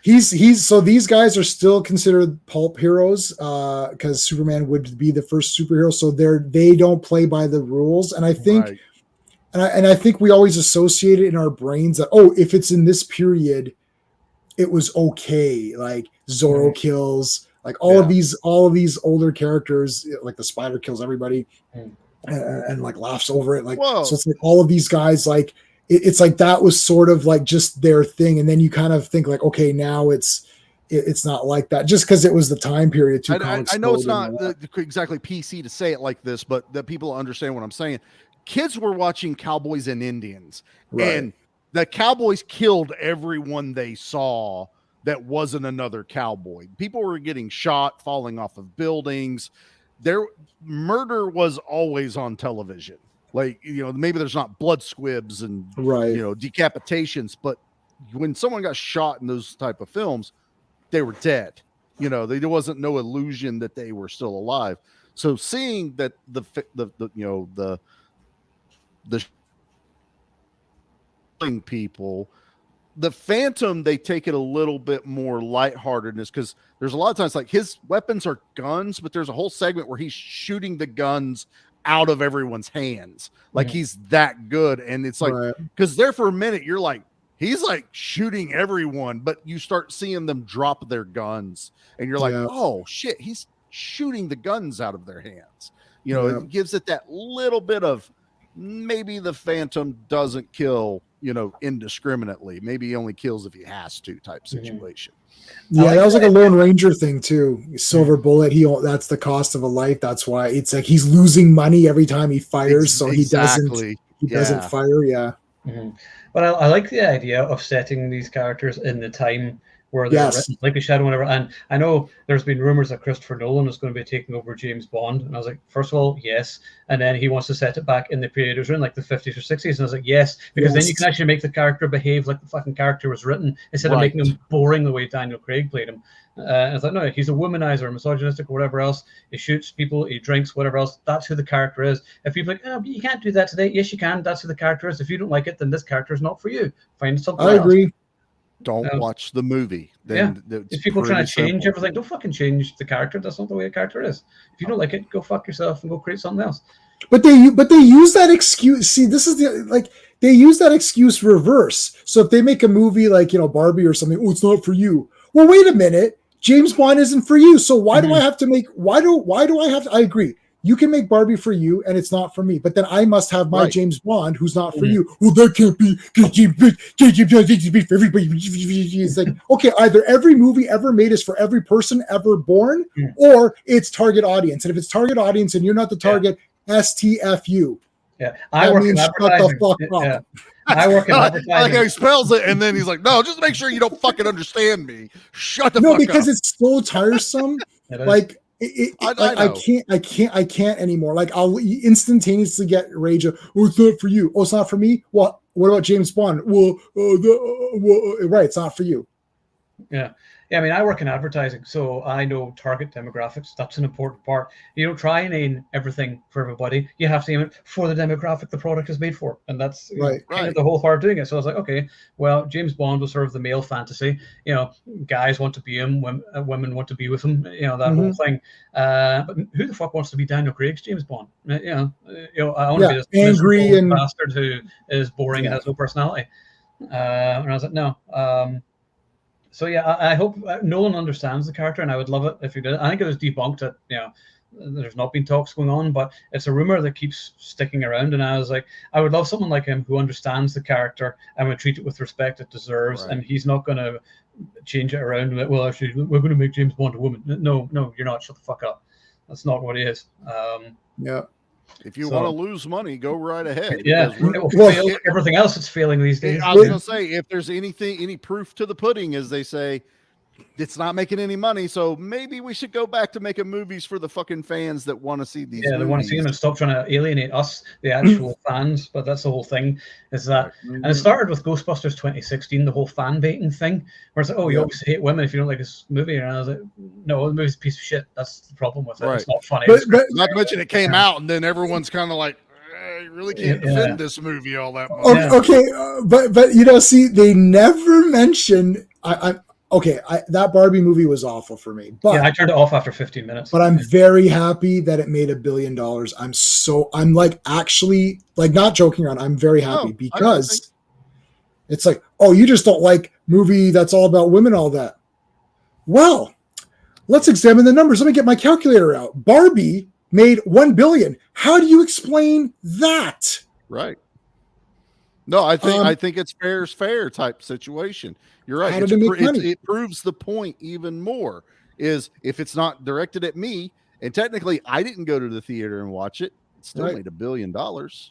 he's so these guys are still considered pulp heroes because Superman would be the first superhero. So they don't play by the rules, and I think, and I think we always associate it in our brains that if it's in this period, it was okay. Like Zorro kills, like all of these older characters, like the Spider kills everybody. And like laughs over it, like so it's like all of these guys, like it's like that was sort of like just their thing, and then you kind of think like, okay, now it's not like that just because it was the time period. I know it's not exactly PC to say it like this, but that people understand what I'm saying. Kids were watching Cowboys and Indians, and the Cowboys killed everyone they saw that wasn't another cowboy. People were getting shot, falling off of buildings. Murder was always on television. Like, maybe there's not blood squibs and decapitations, but when someone got shot in those type of films, they were dead. There wasn't no illusion that they were still alive. So seeing that the people, the Phantom, they take it a little bit more lightheartedness because there's a lot of times like his weapons are guns, but there's a whole segment where he's shooting the guns out of everyone's hands. Like he's that good. And it's like, because there for a minute, you're like, he's like shooting everyone, but you start seeing them drop their guns and you're like, oh shit, he's shooting the guns out of their hands. It gives it that little bit of maybe the Phantom doesn't kill indiscriminately. Maybe he only kills if he has to type situation. Yeah, that was like a Lone Ranger thing too. Silver Bullet, that's the cost of a life. That's why it's like he's losing money every time he fires, so he doesn't fire. Yeah. But I like the idea of setting these characters in the time where they're written, like the Shadow, whatever. And I know there's been rumors that Christopher Nolan is going to be taking over James Bond, and I was like, first of all, yes. And then he wants to set it back in the period it was written, like the 50s or 60s, and I was like, yes, because then you can actually make the character behave like the fucking character was written instead of making him boring the way Daniel Craig played him. And I was like, no, he's a womanizer, misogynistic, or whatever else. He shoots people, he drinks, whatever else. That's who the character is. If you're like, but you can't do that today. Yes, you can. That's who the character is. If you don't like it, then this character is not for you. Find something else. I agree. Don't watch the movie. Then if people trying to change everything, don't fucking change the character. That's not the way a character is. If you don't like it, go fuck yourself and go create something else. But they use that excuse. See, this is they use that excuse reverse. So if they make a movie like Barbie or something, it's not for you. Well, wait a minute. James Bond isn't for you. So why do I have to make? Why do I have to? I agree. You can make Barbie for you, and it's not for me. But then I must have my James Bond, who's not for you. Well, that can't be. James be for everybody. It's like, okay, either every movie ever made is for every person ever born, or it's target audience. And if it's target audience and you're not the target, STFU. Yeah, I work in advertising. I work in advertising. Like how he spells it, and then he's like, "No, just make sure you don't fucking understand me. Shut the fuck up." No, because it's so tiresome. Like. I can't anymore. Like I'll instantaneously get rage of, it's not for you. Oh, it's not for me. Well, what about James Bond? Well, right, it's not for you. Yeah. Yeah, I mean, I work in advertising, so I know target demographics. That's an important part. You don't try and aim everything for everybody. You have to aim it for the demographic the product is made for. And that's kind of the whole part of doing it. So I was like, okay, well, James Bond was sort of the male fantasy. Guys want to be him, women want to be with him, that whole thing. But who the fuck wants to be Daniel Craig's James Bond? I want to be this angry and bastard who is boring and has no personality. And I was like, no. So yeah, I hope Nolan understands the character, and I would love it if he did. I think it was debunked that there's not been talks going on, but it's a rumor that keeps sticking around. And I was like, I would love someone like him who understands the character and would treat it with respect it deserves, and he's not going to change it around. Like, well, actually, we're going to make James Bond a woman. No, you're not. Shut the fuck up. That's not what he is. If you want to lose money, go right ahead. Yeah, it will fail. Everything else it's failing these days. I was going to say, if there's any proof to the pudding, as they say, it's not making any money. So maybe we should go back to making movies for the fucking fans that want to see these. Yeah, they want to see them and stop trying to alienate us, the actual fans. But that's the whole thing. Is that, and it started with Ghostbusters 2016, the whole fan baiting thing, where it's like, oh, you always hate women if you don't like this movie, and I was like, no, the movie's a piece of shit. That's the problem with it. It's not funny. But not to mention it came out, and then everyone's kind of like, you really can't defend this movie all that much. Okay, but see, they never mention that Barbie movie was awful for me. But I turned it off after 15 minutes. But I'm very happy that it made $1 billion. I'm like actually like not joking around. I'm very happy because it's like, oh, you just don't like movie that's all about women, all that. Well, let's examine the numbers. Let me get my calculator out. Barbie made $1 billion. How do you explain that? Right. No, I think it's fair type situation. You're right. It proves the point even more is if it's not directed at me, and technically I didn't go to the theater and watch it, it still made $1 billion.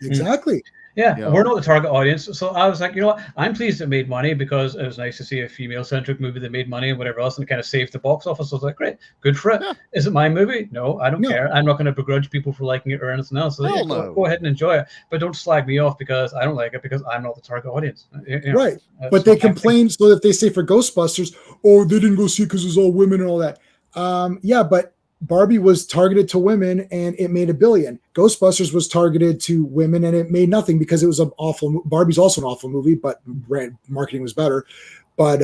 Exactly. Yeah, we're not the target audience. So I was like, you know what? I'm pleased it made money because it was nice to see a female-centric movie that made money and whatever else, and it kind of saved the box office. So I was like, great, good for it. Yeah. Is it my movie? No, I don't care. I'm not going to begrudge people for liking it or anything else. So go ahead and enjoy it, but don't slag me off because I don't like it because I'm not the target audience. Right. But they complain, so that they say for Ghostbusters, oh, they didn't go see it because it was all women and all that. But Barbie was targeted to women and it made $1 billion. Ghostbusters was targeted to women and it made nothing because it was an awful. Barbie's also an awful movie, but marketing was better. But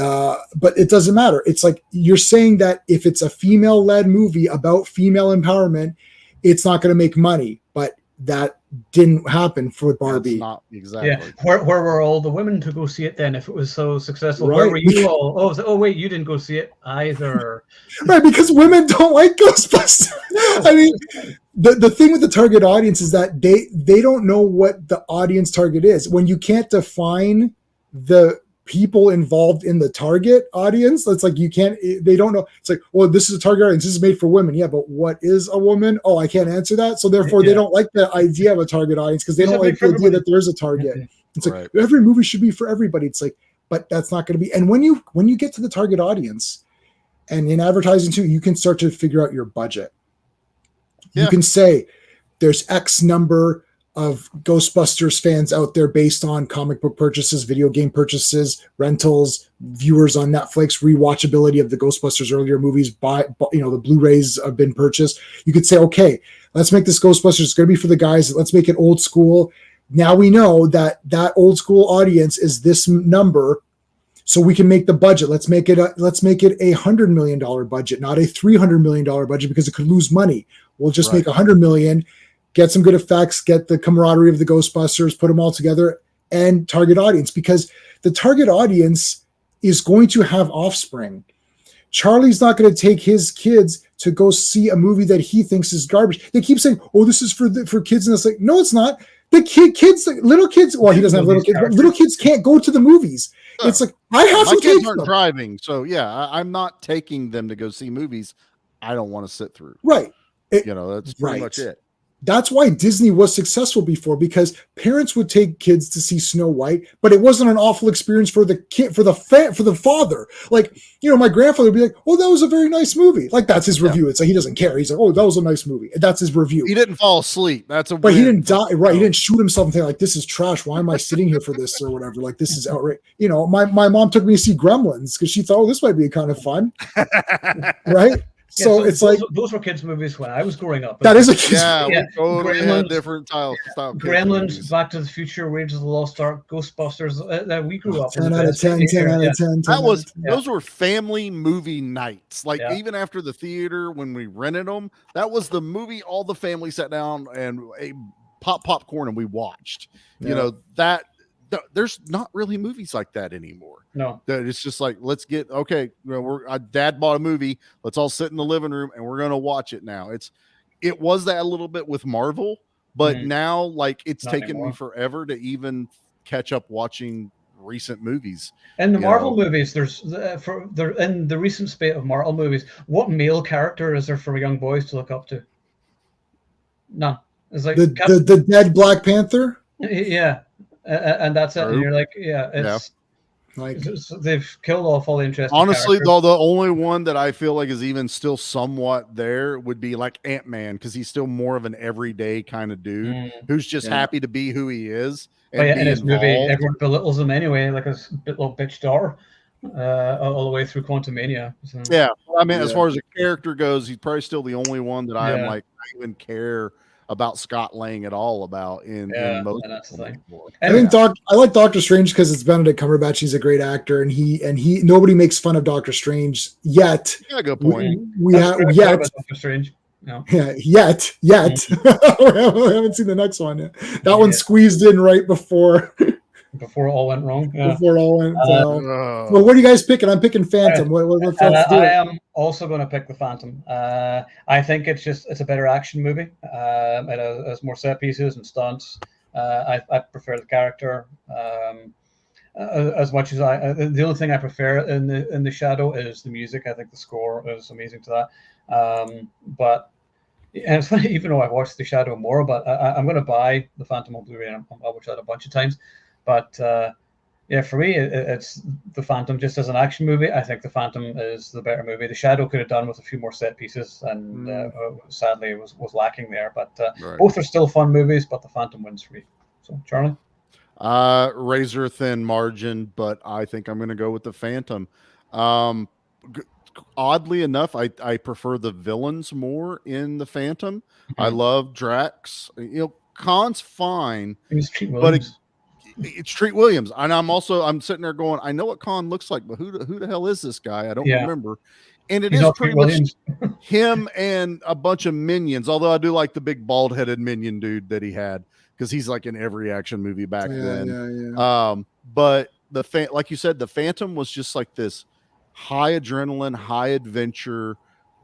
it doesn't matter. It's like you're saying that if it's a female-led movie about female empowerment, it's not going to make money. But that didn't happen for Barbie. That's not exactly. Yeah. Where were all the women to go see it then if it was so successful? Right. Where were you all? Oh, wait, you didn't go see it either. Right, because women don't like Ghostbusters. I mean, the thing with the target audience is that they don't know what the audience target is. When you can't define the people involved in the target audience, it's like they don't know. It's like, well, this is a target audience, this is made for women. Yeah, but what is a woman? Oh, I can't answer that. So therefore they don't like the idea of a target audience because they don't like the idea that there's a target. It's like every movie should be for everybody. It's like, but that's not going to be. And when you get to the target audience, and in advertising too, you can start to figure out your budget. You can say there's X number of Ghostbusters fans out there based on comic book purchases, video game purchases, rentals, viewers on Netflix, rewatchability of the Ghostbusters earlier movies, the Blu-rays have been purchased. You could say, okay, let's make this Ghostbusters. It's going to be for the guys. Let's make it old school. Now we know that old school audience is this number, so we can make the budget. Let's make it a $100 million budget, not a $300 million budget because it could lose money. We'll just make $100 million. Get some good effects, get the camaraderie of the Ghostbusters, put them all together, and target audience, because the target audience is going to have offspring. Charlie's not going to take his kids to go see a movie that he thinks is garbage. They keep saying, oh, this is for kids. And it's like, no, it's not. Little kids, well, he doesn't have little kids, but little kids can't go to the movies. No. It's like, I have some kids aren't driving. So yeah, I'm not taking them to go see movies I don't want to sit through. Right. That's pretty much it. That's why Disney was successful before, because parents would take kids to see Snow White, but it wasn't an awful experience for the kid, for the father. Like, my grandfather would be like, "Oh, that was a very nice movie." Like, that's his review. It's like he doesn't care. He's like, "Oh, that was a nice movie." And that's his review. He didn't fall asleep. But he didn't die. Right? He didn't shoot himself and think like, "This is trash. Why am I sitting here for this or whatever?" Like, this is outright. My mom took me to see Gremlins because she thought, "Oh, this might be kind of fun," right? Yeah, so it's those were kids' movies when I was growing up. That is a kid's movie. We totally had different style. Gremlins, Back to the Future, Raiders of the Lost Ark, Ghostbusters. That we grew up. 10 out of 10, 10 out of 10. Those were family movie nights. Like even after the theater, when we rented them, that was the movie. All the family sat down and popcorn and we watched. There's not really movies like that anymore. No, that it's just like, let's get dad bought a movie. Let's all sit in the living room and we're going to watch it now. It was that a little bit with Marvel, but now like it's taken me forever to even catch up watching recent movies. And the Marvel movies, in the recent spate of Marvel movies, what male character is there for young boys to look up to? None. It's like the dead Black Panther. Yeah. And that's it. And you're like, they've killed off all the interesting. Honestly, though, the only one that I feel like is even still somewhat there would be like Ant-Man, because he's still more of an everyday kind of dude who's just happy to be who he is. And in his movie, everyone belittles him anyway, like a little bitch daughter, all the way through Quantumania. So. Yeah, I mean, as far as a character goes, he's probably still the only one that I am like, I even care about Scott Lang at all about in most. That's the thing. I like Doctor Strange because it's Benedict Cumberbatch. He's a great actor, and he nobody makes fun of Doctor Strange yet. Yeah, good point. We have Doctor Strange. No. Yeah, yet. We haven't seen the next one yet. That one squeezed in right before it all went wrong. Before it all went well. Well, what are you guys picking? I'm picking Phantom. What I am also going to pick the Phantom. I think it's a better action movie. It has more set pieces and stunts. I prefer the character as much as the only thing I prefer in the Shadow is the music. I think the score is amazing to that. But and it's funny, even though I've watched the Shadow more, but I'm going to buy the Phantom on Blu-ray. I'll watch that a bunch of times. But for me, it's the Phantom just as an action movie. I think the Phantom is the better movie. The Shadow could have done with a few more set pieces, and sadly, it was lacking there. But both are still fun movies. But the Phantom wins for me. So, Charlie, razor thin margin, but I think I'm going to go with the Phantom. Oddly enough, I prefer the villains more in the Phantom. I love Drax. Khan's fine, but it's Treat Williams, and I'm sitting there going, I know what Khan looks like, but who the hell is this guy? I don't remember. And it is pretty much him and a bunch of minions. Although I do like the big bald headed minion dude that he had, because he's like in every action movie back then. But like you said, the Phantom was just like this high adrenaline, high adventure.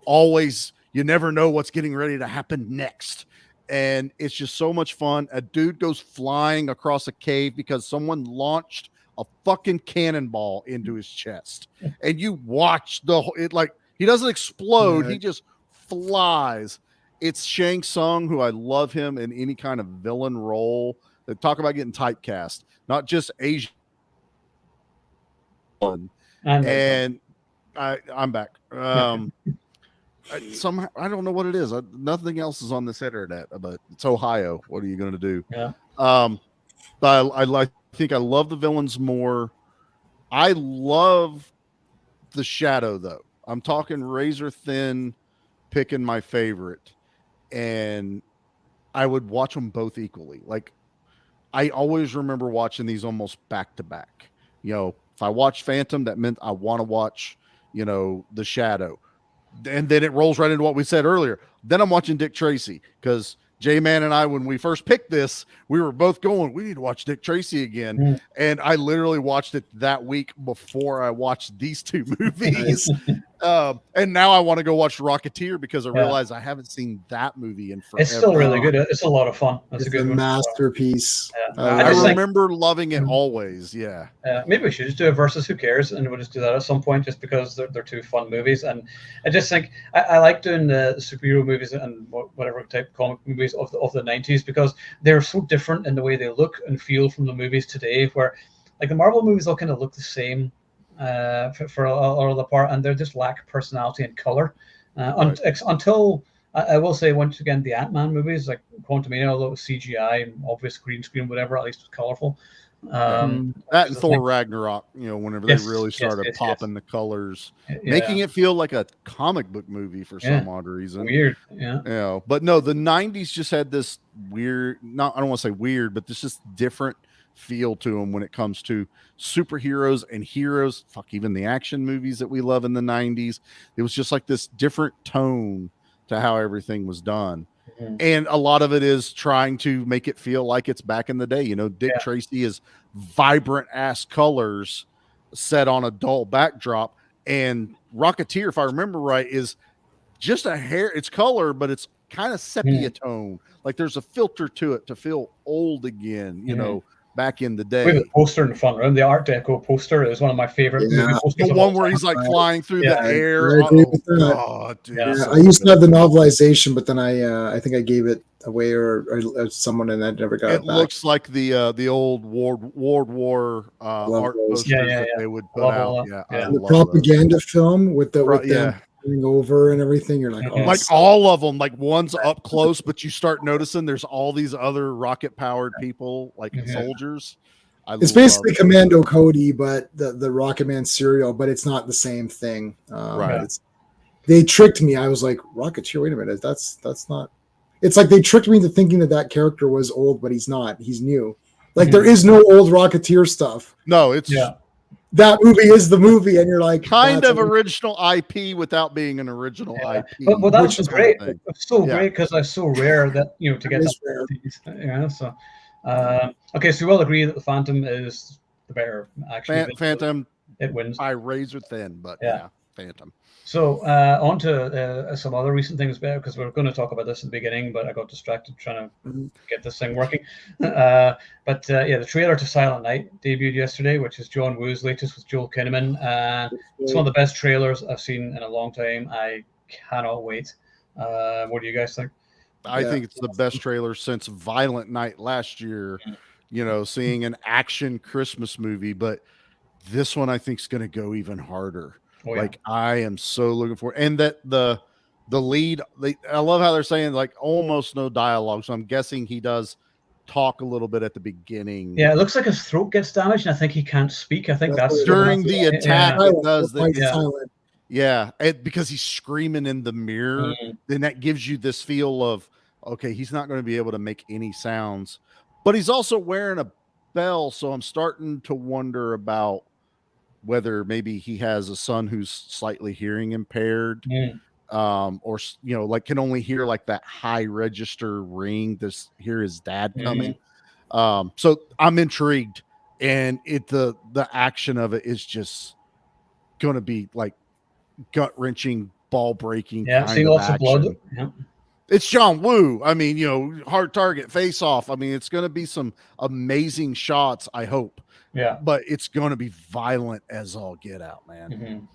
Always, you never know what's getting ready to happen next. And it's just so much fun. A dude goes flying across a cave because someone launched a fucking cannonball into his chest. And you watch he doesn't explode. He just flies. It's Shang Tsung, who I love him in any kind of villain role. They talk about getting typecast, not just Asian. And I'm back. Somehow I don't know what it is. Nothing else is on this internet, but it's Ohio. What are you going to do? Yeah. But I think I love the villains more. I love the Shadow, though. I'm talking razor thin, picking my favorite, and I would watch them both equally. Like, I always remember watching these almost back to back. If I watched Phantom, that meant I want to watch, the Shadow. And then it rolls right into what we said earlier. Then I'm watching Dick Tracy, because J-Man and I, when we first picked this, we were both going, we need to watch Dick Tracy again. And I literally watched it that week before I watched these two movies. And now I want to go watch Rocketeer because I realize I haven't seen that movie in forever. It's still really good. It's a lot of fun. It's a good masterpiece. I remember loving it always. Yeah. Maybe we should just do a versus. Who cares? And we'll just do that at some point, just because they're two fun movies. And I just think I like doing the superhero movies and whatever type of comic movies of the 90s, because they're so different in the way they look and feel from the movies today. Where like the Marvel movies all kind of look the same. For all the part, and they just lack personality and color until I will say once again the Ant-Man movies like Quantumania, although it was CGI and obvious green screen, whatever, at least it was colorful. That and Thor Ragnarok, whenever they really started popping the colors, making it feel like a comic book movie for some odd reason. Weird, but no, the 90s just had this weird, I don't want to say weird, but this just different feel to them when it comes to superheroes and heroes. Even the action movies that we love in the 90s. It was just like this different tone to how everything was done. And a lot of it is trying to make it feel like it's back in the day. Dick Tracy is vibrant ass colors set on a dull backdrop, and Rocketeer, if I remember right, is just a hair, it's color, but it's kind of sepia tone. Like there's a filter to it to feel old again, back in the day. We have a poster in the front room. The Art Deco poster is one of my favorite movie posters. The one where he's like flying through the air. I used to have the novelization, but then I think I gave it away or someone, and I never got it back. It looks like the old World War art posters that they would put out. The propaganda film with them over and everything. You're like, like all of them, like one's up close, but you start noticing there's all these other rocket powered people, like soldiers. It's basically Commando Cody, but the Rocket Man serial, but it's not the same thing. They tricked me. I was like, Rocketeer, wait a minute, that's not. It's like they tricked me into thinking that character was old, but he's not. He's new. Like there is no old Rocketeer stuff. No, it's that movie is the movie, and you're like kind of original IP without being an original IP. But that was great. It's so great because it's so rare that to get that. So okay, so we all agree that the Phantom is the better action. Phantom, it wins by razor thin, but Phantom. So on to some other recent things, because we were going to talk about this in the beginning, but I got distracted trying to get this thing working. But the trailer to Silent Night debuted yesterday, which is John Woo's latest with Joel Kinnaman. It's one of the best trailers I've seen in a long time. I cannot wait. What do you guys think? I think it's the best trailer since Violent Night last year, seeing an action Christmas movie. But this one I think is going to go even harder. I am so looking for it. And that the lead, I love how they're saying like almost no dialogue. So I'm guessing he does talk a little bit at the beginning. Yeah, it looks like his throat gets damaged, and I think he can't speak. I think that's during the attack. It does that. Because he's screaming in the mirror. Then that gives you this feel of okay, he's not going to be able to make any sounds, but he's also wearing a bell. So I'm starting to wonder about whether maybe he has a son who's slightly hearing impaired, or like can only hear like that high register ring to hear his dad coming. So I'm intrigued, and the action of it is just going to be like gut wrenching, ball breaking. See lots of blood. It's John Woo. I mean, hard target, face off. I mean, it's going to be some amazing shots, I hope. Yeah. But it's going to be violent as all get out, man.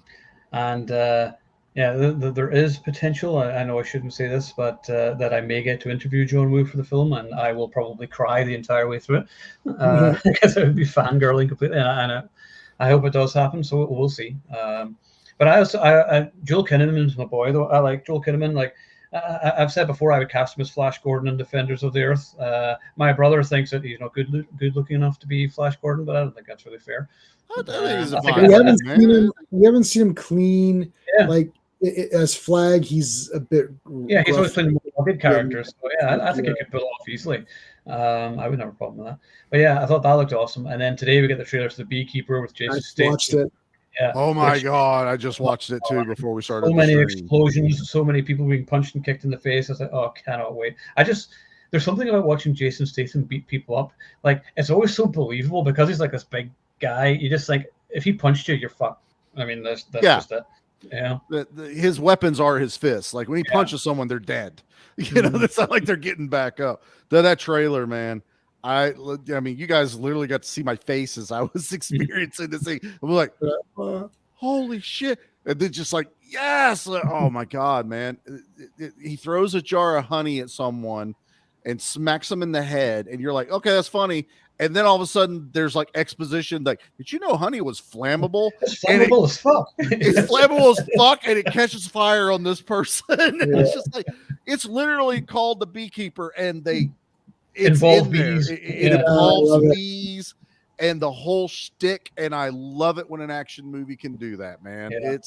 And there is potential. I know I shouldn't say this, but that I may get to interview John Woo for the film, and I will probably cry the entire way through it because I would be fangirling completely. And I hope it does happen. So we'll see. But I Joel Kinnaman's my boy, though. I like Joel Kinnaman. Like I've said before, I would cast him as Flash Gordon in Defenders of the Earth. My brother thinks that he's not good looking enough to be Flash Gordon, but I don't think that's really fair. We haven't seen him clean. Like as Flag, he's a bit. Yeah, he's always playing more good characters. So I think he could pull it off easily. I wouldn't have a problem with that. But I thought that looked awesome. And then today we get the trailer to The Beekeeper with Jason Statham. Watched it. Yeah. Oh my God! I just watched it too before we started. So many explosions, so many people being punched and kicked in the face. I was like, oh, I cannot wait. There's something about watching Jason Statham beat people up. Like it's always so believable because he's like this big guy. You just think if he punched you, you're fucked. I mean, that's just it. Yeah. His weapons are his fists. Like when he punches someone, they're dead. You know, it's not like they're getting back up. That trailer, man. I mean, you guys literally got to see my face as I was experiencing this thing. I'm like, holy shit. And then just like, yes. Oh my God, man. He throws a jar of honey at someone and smacks them in the head. And you're like, okay, that's funny. And then all of a sudden there's like exposition. Like, did you know honey was flammable? It's flammable as fuck. It's flammable as fuck. And it catches fire on this person. It's just like, it's literally called The Beekeeper. And it's involves in there. bees. It involves bees and the whole shtick. And I love it when an action movie can do that, man. Yeah.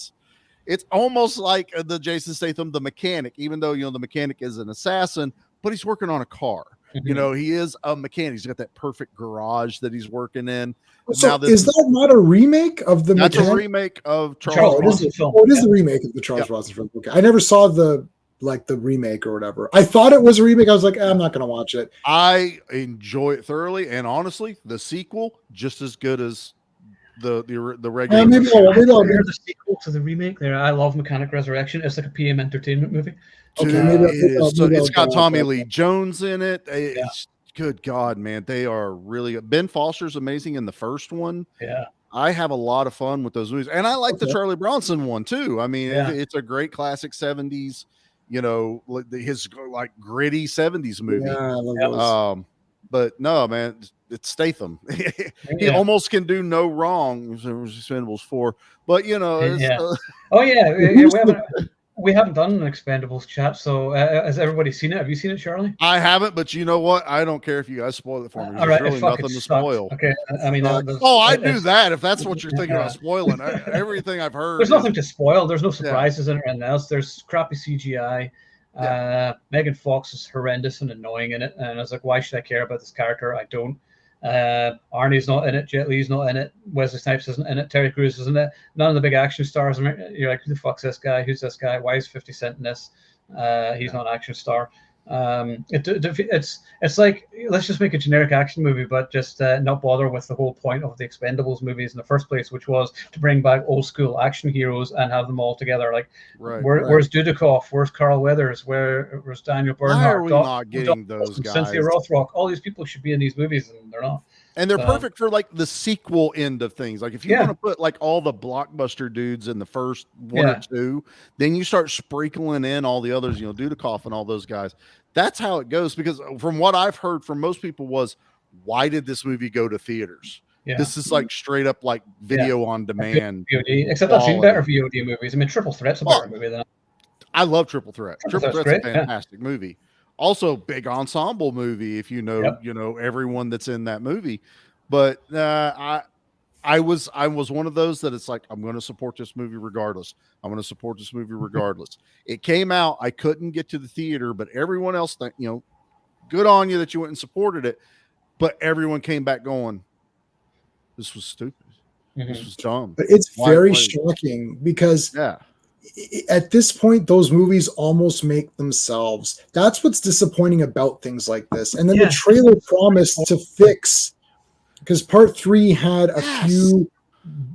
It's almost like the Jason Statham, the mechanic, even though, the mechanic is an assassin, but he's working on a car. He is a mechanic. He's got that perfect garage that he's working in. So now is that not a remake of the That's mechanic? a remake of Charles Bronson film. It is the remake of the Charles Bronson film. Okay. I never saw the remake or whatever. I thought it was a remake. I was like, I'm not going to watch it. I enjoy it thoroughly. And honestly, the sequel, just as good as the regular. Maybe I'll hear the sequel to the remake there. I love Mechanic Resurrection. It's like a PM Entertainment movie. It's got Tommy Lee Jones in it. Good God, man. They are really good. Ben Foster's amazing in the first one. Yeah. I have a lot of fun with those movies. And I like the Charlie Bronson one too. I mean, it's a great classic 70s, his like gritty 70s movie. Yeah, I love those. But no, man, it's Statham. He almost can do no wrong. Expendables 4, but we haven't done an Expendables chat. So has everybody seen it? Have you seen it, Charlie? I haven't, but you know what? I don't care if you guys spoil it for me. There's really nothing to spoil. Okay, I mean, I do that if that's what you're thinking about spoiling. Everything I've heard. There's nothing to spoil. There's no surprises in anything else. There's crappy CGI. Megan Fox is horrendous and annoying in it, and I was like, why should I care about this character? I don't. Arnie's not in it, Jet Li's not in it, Wesley Snipes isn't in it, Terry Crews isn't in it, none of the big action stars. You're like, who the fuck's this guy? Who's this guy? Why is 50 Cent in this? He's not an action star. It's like, let's just make a generic action movie, but just not bother with the whole point of the Expendables movies in the first place, which was to bring back old school action heroes and have them all together. Like, where's Dudikoff? Where's Carl Weathers? Where's Daniel Bernhardt? Why are we not getting those guys? Cynthia Rothrock. All these people should be in these movies, and they're not. And they're perfect for like the sequel end of things. Like if you want to put like all the blockbuster dudes in the first one or two, then you start sprinkling in all the others, Dudikoff and all those guys. That's how it goes. Because from what I've heard from most people was, why did this movie go to theaters? Yeah. This is like straight up like video on demand. VOD, except I've seen better VOD movies. I mean, Triple Threat's a better movie than I love Triple Threat. Triple Threat's a fantastic movie. Also, big ensemble movie if you know everyone that's in that movie. But I was one of those that it's like, I'm going to support this movie regardless. I'm going to support this movie regardless. It came out, I couldn't get to the theater, but everyone else, good on you that you went and supported it. But everyone came back going, this was stupid. This was dumb. But it's very shocking because at this point, those movies almost make themselves. That's what's disappointing about things like this. And then the trailer promised to fix, because part 3 had a few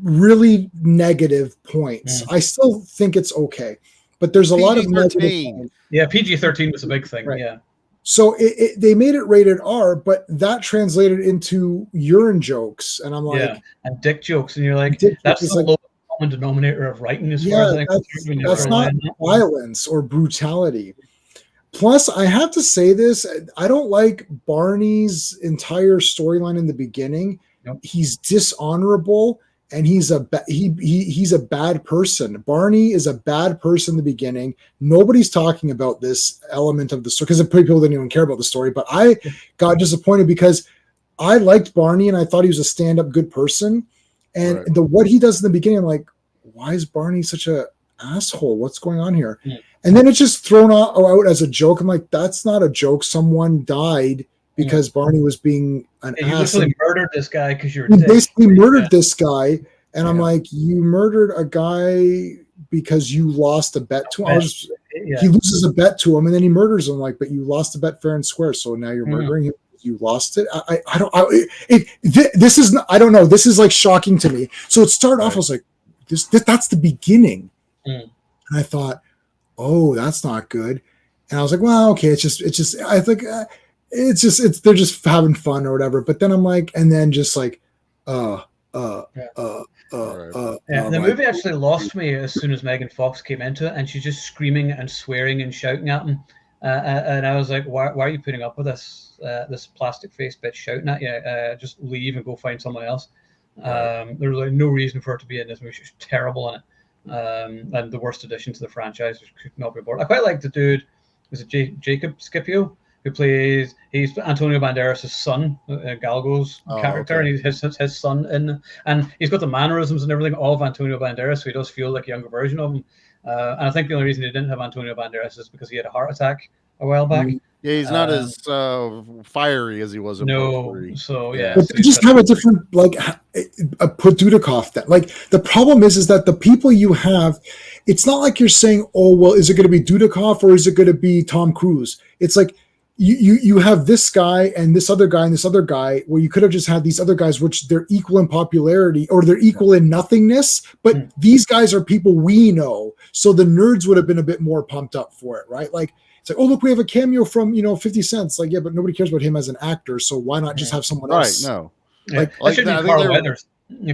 really negative points. I still think it's okay, but there's a lot of negative points. Yeah, PG-13 was a big thing. Right. Yeah. So they made it rated R, but that translated into urine jokes, and I'm like, and dick jokes, and you're like, that's the lowest common denominator of writing as far as I'm concerned. That's not violence or brutality. Plus, I have to say this: I don't like Barney's entire storyline in the beginning. Nope. He's dishonorable, and he's a bad person. Barney is a bad person in the beginning. Nobody's talking about this element of the story because people didn't even care about the story. But I got disappointed because I liked Barney and I thought he was a stand-up good person. And what he does in the beginning, I'm like, why is Barney such a asshole? What's going on here? And then it's just thrown out as a joke. I'm like, that's not a joke. Someone died because Barney was being an ass. You basically murdered this guy because you're basically murdered this guy. And I'm like, you murdered a guy because you lost a bet to him. He loses a bet to him and then he murders him. Like, but you lost the bet fair and square. So now you're murdering him. You lost it. This is, I don't know. This is like shocking to me. So it started off, I was like, that's the beginning. And I thought, oh, that's not good. And I was like, well, okay, it's just, I think they're just having fun or whatever. But then I'm like, and then just like, The like, movie actually lost me as soon as Megan Fox came into it, and she's just screaming and swearing and shouting at him. And I was like, why are you putting up with this plastic face bitch shouting at you? Just leave and go find someone else. There was like no reason for her to be in this movie. She was terrible in it. And the worst addition to the franchise, which could not be bored. I quite like the dude, was it Jacob Scipio, who he's Antonio Banderas' son, Galgo's character, okay. and he's his son and he's got the mannerisms and everything of Antonio Banderas, so he does feel like a younger version of him. And I think the only reason he didn't have Antonio Banderas is because he had a heart attack a while back. Yeah, he's not as fiery as he was in Part 3. So yeah, but they just have a different, like, a Dudikoff. That, like, the problem is that the people you have, it's not like you're saying, oh well, is it going to be Dudikoff or is it going to be Tom Cruise? It's like you have this guy and this other guy and this other guy, where you could have just had these other guys, which they're equal in popularity or they're equal in nothingness, but these guys are people we know, so the nerds would have been a bit more pumped up for it, right? Like, it's like, oh, look, we have a cameo from 50 Cent. Like, yeah, but nobody cares about him as an actor, so why not just have someone else? Right, no. Like that should be Carl Weathers.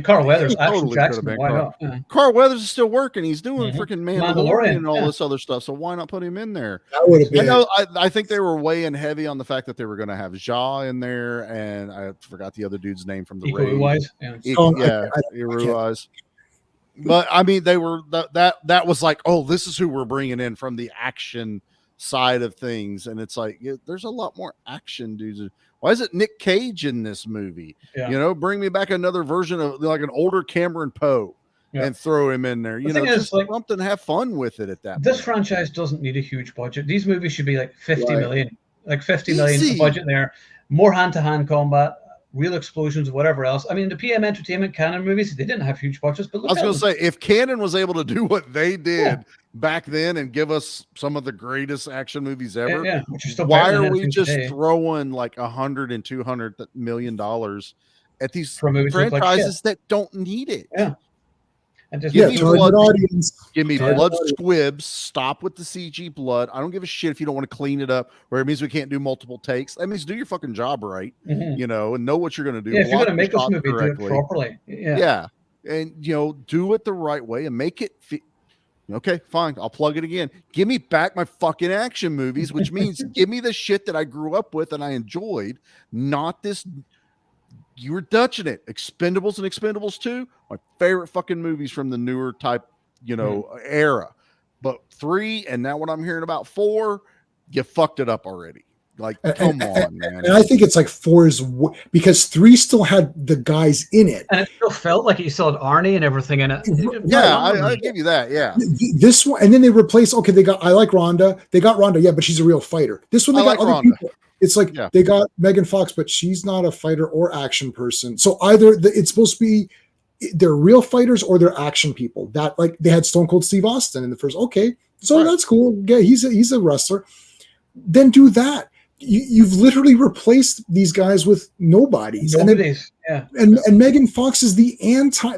Carl Weathers, Action Jackson, why not? Yeah. Carl Weathers is still working. He's doing freaking Mandalorian and all this other stuff. So why not put him in there? That would have been. I think they were weighing heavy on the fact that they were going to have Ja in there, and I forgot the other dude's name from the Raid. Iruiz. But I mean, they were that was like, oh, this is who we're bringing in from the action side of things, and it's like, there's a lot more action dudes. Why is it Nick Cage in this movie? Yeah. Bring me back another version of like an older Cameron Poe and throw him in there. Just like something, have fun with it at that This point. franchise doesn't need a huge budget. These movies should be like 50 million, like 50 million budget there. More hand-to-hand combat, real explosions, whatever else. I mean, the PM Entertainment Canon movies, they didn't have huge budgets, but look, I was going to say, if Canon was able to do what they did back then and give us some of the greatest action movies ever, why are we just throwing like $100 and $200 million at these franchises that don't need it? Yeah. And just give me blood squibs. Stop with the CG blood. I don't give a shit if you don't want to clean it up, or it means we can't do multiple takes. That means do your fucking job right, and know what you're going to do. Yeah, if you're going to make this movie, do it properly. Yeah, and do it the right way and make it. Okay, fine. I'll plug it again. Give me back my fucking action movies, which means give me the shit that I grew up with and I enjoyed, not this. You were Dutching it. Expendables and Expendables 2, my favorite fucking movies from the newer type, era. But 3, and now what I'm hearing about 4, you fucked it up already. Like, come on, man. And I think it's like 4 is because 3 still had the guys in it, and it still felt like you still had Arnie and everything in it. Yeah, I give you that. Yeah, this one, and then they replaced. Okay, I like Rhonda. They got Rhonda, yeah, but she's a real fighter. This one, they got other people. It's like they got Megan Fox, but she's not a fighter or action person. So either it's supposed to be they're real fighters or they're action people. That, like, they had Stone Cold Steve Austin in the first. Okay, so that's cool. Yeah, he's a wrestler. Then do that. You've literally replaced these guys with nobodies. And Megan Fox is the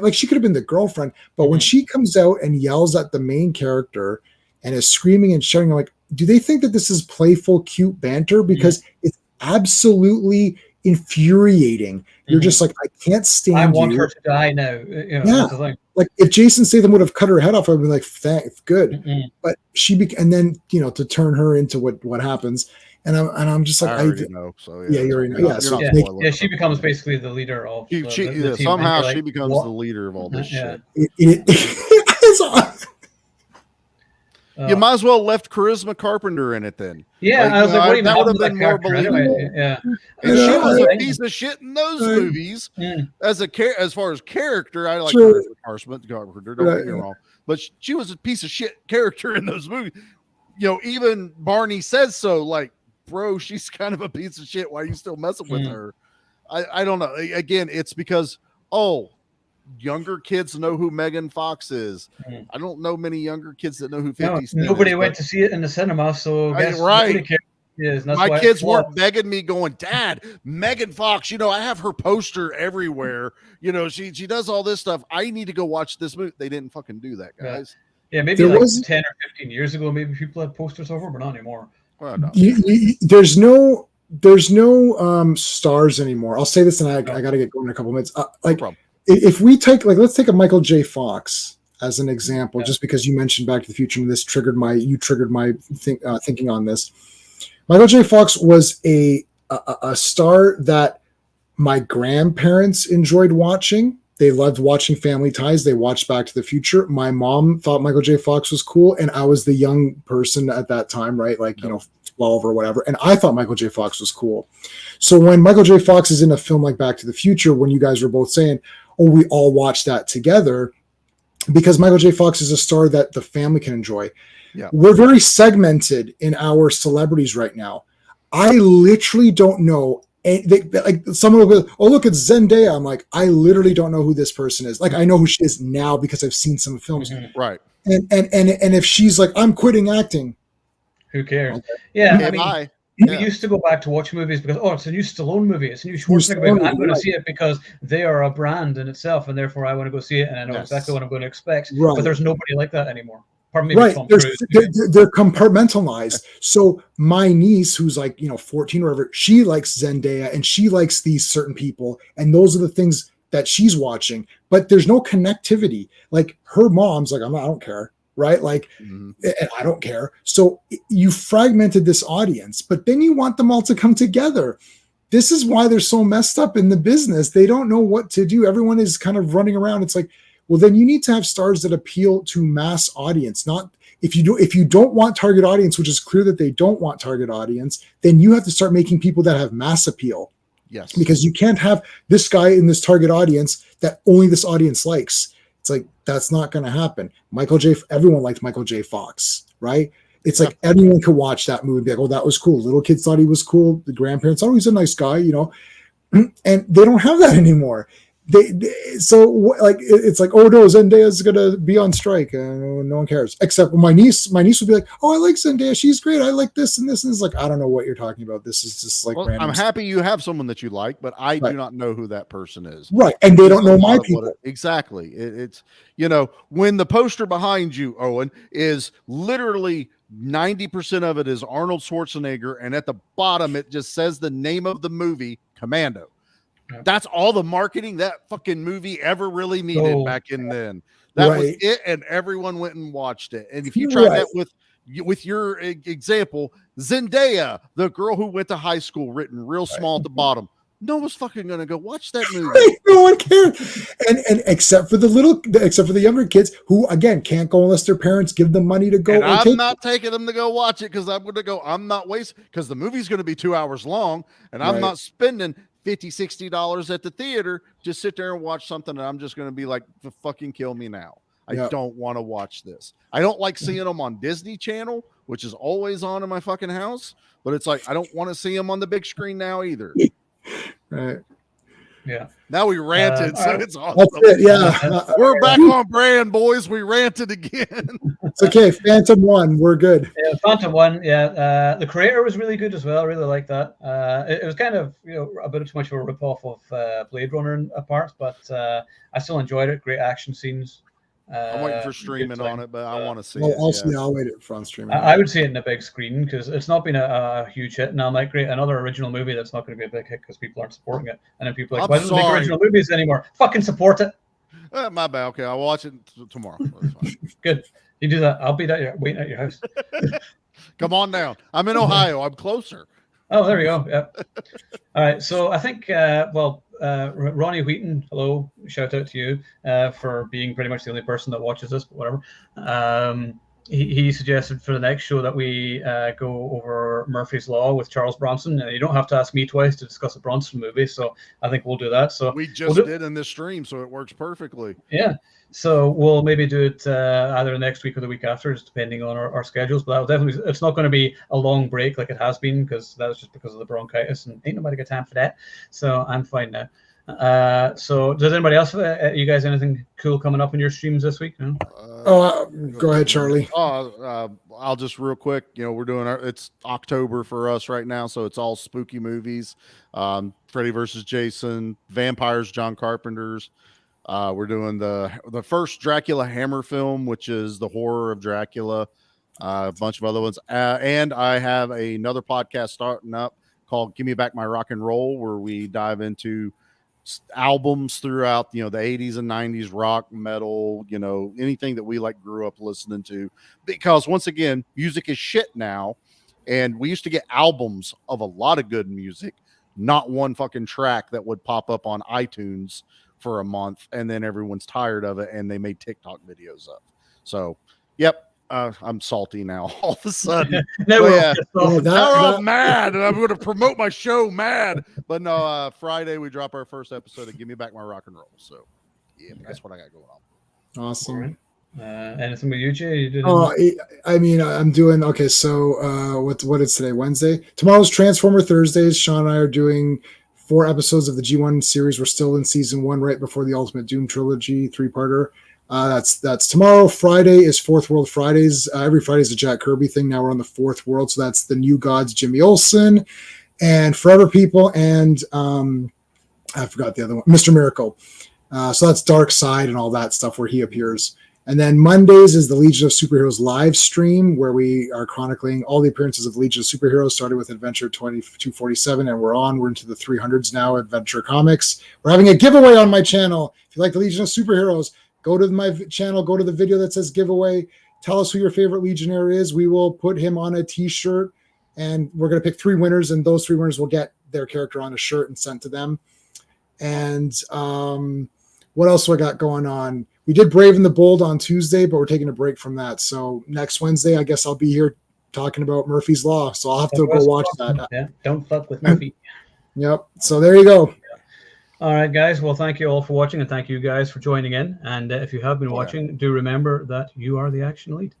like, she could have been the girlfriend, but when she comes out and yells at the main character and is screaming and shouting, I'm like, do they think that this is playful, cute banter? Because it's absolutely infuriating. You're just like, I can't stand you. I want her to die now. Like, if Jason Statham would have cut her head off, I'd be like, good. But and then, to turn her into what happens. And I'm just like, I already know. So you already know. Yeah, she becomes basically the leader of. The team. Somehow she becomes the leader of all this shit. You might as well left Charisma Carpenter in it then. Yeah, I was like, that would have been more believable. Anyway. Yeah, and she was a piece of shit in those movies. As far as character, I like Charisma Carpenter. Don't get me wrong, but she was a piece of shit character in those movies. Even Barney says so. Like, bro, she's kind of a piece of shit. Why are you still messing with her? I don't know. Again, it's because younger kids know who Megan Fox is. I don't know many younger kids that know who 50 Cent nobody went to see it in the cinema, so right. My kids weren't begging me, going, Dad, Megan Fox, I have her poster everywhere. She does all this stuff. I need to go watch this movie. They didn't fucking do that, guys. Yeah, maybe like 10 or 15 years ago, maybe people had posters over, but not anymore. Well, no. There's no stars anymore. I'll say this, and I got to get going in a couple minutes. No, if we take let's take a Michael J. Fox as an example, just because you mentioned Back to the Future, and this triggered my thinking on this. Michael J. Fox was a star that my grandparents enjoyed watching. They loved watching Family Ties. They watched Back to the Future. My mom thought Michael J. Fox was cool, and I was the young person at that time, right? 12 or whatever. And I thought Michael J. Fox was cool. So when Michael J. Fox is in a film like Back to the Future, when you guys were both saying, oh, we all watched that together, because Michael J. Fox is a star that the family can enjoy. Yeah. We're very segmented in our celebrities right now. I literally don't know. Like someone will go, oh, look, it's Zendaya. I'm like, I literally don't know who this person is. Like, I know who she is now because I've seen some films. Right. And if she's like, I'm quitting acting, who cares? Okay. Yeah, we used to go back to watch movies because it's a new Stallone movie, it's a new Schwarzenegger movie. I'm going to see it because they are a brand in itself, and therefore I want to go see it, and I know exactly what I'm going to expect. Right. But there's nobody like that anymore. Right, they're compartmentalized. So my niece, who's 14 or whatever, she likes Zendaya and she likes these certain people, and those are the things that she's watching. But there's no connectivity. Like her mom's like, I don't care, right? Like, and I don't care. So you fragmented this audience, but then you want them all to come together. This is why they're so messed up in the business. They don't know what to do. Everyone is kind of running around. It's like, well, then you need to have stars that appeal to mass audience. Not if you don't want target audience, which is clear that they don't want target audience, then you have to start making people that have mass appeal. Yes. Because you can't have this guy in this target audience that only this audience likes. It's like, that's not going to happen. Everyone liked Michael J. Fox, right? It's like everyone could watch that movie and be like, oh, that was cool. Little kids thought he was cool. The grandparents thought he's a nice guy, and they don't have that anymore. It's like, oh no, Zendaya's gonna be on strike, and no one cares except my niece would be like, oh, I like Zendaya, she's great, I like this and this, and it's like, I don't know what you're talking about. This is just like random I'm happy you have someone that you like, but I do not know who that person is, right? And they don't know my people. Exactly. It's when the poster behind you, Owen, is literally 90% of it is Arnold Schwarzenegger, and at the bottom it just says the name of the movie, Commando. That's all the marketing that fucking movie ever really needed back in then. That was it, and everyone went and watched it. And if you try that with your example, Zendaya, the girl who went to high school, written real small at the bottom, no one's fucking gonna go watch that movie. No one cares. And except for the younger kids who again can't go unless their parents give them money to go. And I'm not taking them to go watch it because I'm not wasting, because the movie's going to be 2 hours long, and I'm not spending $50-$60 at the theater to sit there and watch something that I'm just going to be like, fucking kill me now. I don't want to watch this. I don't like seeing them on Disney Channel, which is always on in my fucking house, but it's like, I don't want to see them on the big screen now either. Right. Yeah. Now we ranted, so it's awesome. That's it, yeah. We're back on brand, boys. We ranted again. It's okay. Phantom 1, we're good. Yeah, Phantom 1, yeah. The creator was really good as well. I really like that. It was kind of, a bit too much of a rip-off of Blade Runner in parts, but I still enjoyed it. Great action scenes. I'm waiting for streaming on it, but I want to see it. I'll wait for on streaming. I would see it in the big screen because it's not been a huge hit. And I'm like, great, another original movie that's not going to be a big hit because people aren't supporting it. And then people are like, why don't they make original movies anymore? Fucking support it. My bad. Okay, I'll watch it tomorrow. Good. You do that. I'll be waiting at your house. Come on down. I'm in Ohio. I'm closer. Oh, there we go. Yeah. All right. So I think, Ronnie Wheaton, hello, shout out to you for being pretty much the only person that watches this, but whatever. He suggested for the next show that we go over Murphy's Law with Charles Bronson. You don't have to ask me twice to discuss a Bronson movie, so I think we'll do that. So we just did in this stream, so it works perfectly. Yeah. So we'll maybe do it either next week or the week after, just depending on our schedules. But it's not going to be a long break like it has been, because that was just because of the bronchitis, and ain't nobody got time for that. So I'm fine now. So does anybody else, you guys, anything cool coming up in your streams this week? No? Go ahead, Charlie. I'll just real quick, we're doing it's October for us right now, so it's all spooky movies. Freddy versus Jason, vampires, John Carpenter's, We're doing the first Dracula Hammer film, which is the horror of Dracula. A bunch of other ones, and I have another podcast starting up called "Give Me Back My Rock and Roll," where we dive into albums throughout, the 80s and 90s, rock, metal, anything that we grew up listening to. Because once again, music is shit now, and we used to get albums of a lot of good music, not one fucking track that would pop up on iTunes for a month, and then everyone's tired of it, and they made TikTok videos of. So, yep. I'm salty now all of a sudden. Now we're all mad, and I'm going to promote my show mad. But no, Friday we drop our first episode of Give Me Back My Rock and Roll. So, yeah, that's what I got going on. Awesome. Anything with you, Jay? I'm doing okay. So, what is today? Wednesday. Tomorrow's Transformer Thursdays. Sean and I are doing 4 episodes of the G1 series. We're still in season 1, right before the Ultimate Doom trilogy 3-parter. That's tomorrow. Friday is Fourth World Fridays. Every Friday is a Jack Kirby thing. Now we're on the Fourth World, so that's the New Gods, Jimmy Olsen, and Forever People, and I forgot the other one, Mr. Miracle. So that's Dark Side and all that stuff where he appears. And then Mondays is the Legion of Superheroes live stream, where we are chronicling all the appearances of Legion of Superheroes, started with Adventure 2247, and we're into the 300s now, Adventure Comics. We're having a giveaway on my channel. If you like the Legion of Superheroes, go to my channel, go to the video that says giveaway. Tell us who your favorite Legionnaire is. We will put him on a t-shirt, and we're going to pick 3 winners, and those 3 winners will get their character on a shirt and sent to them. And what else do I got going on? We did Brave and the Bold on Tuesday, but we're taking a break from that. So next Wednesday, I guess I'll be here talking about Murphy's Law. So I'll have to go watch that. Yeah, don't fuck with Murphy. Yep. So there you go. All right, guys. Well, thank you all for watching, and thank you guys for joining in. And if you have been watching, do remember that you are the Action Lead.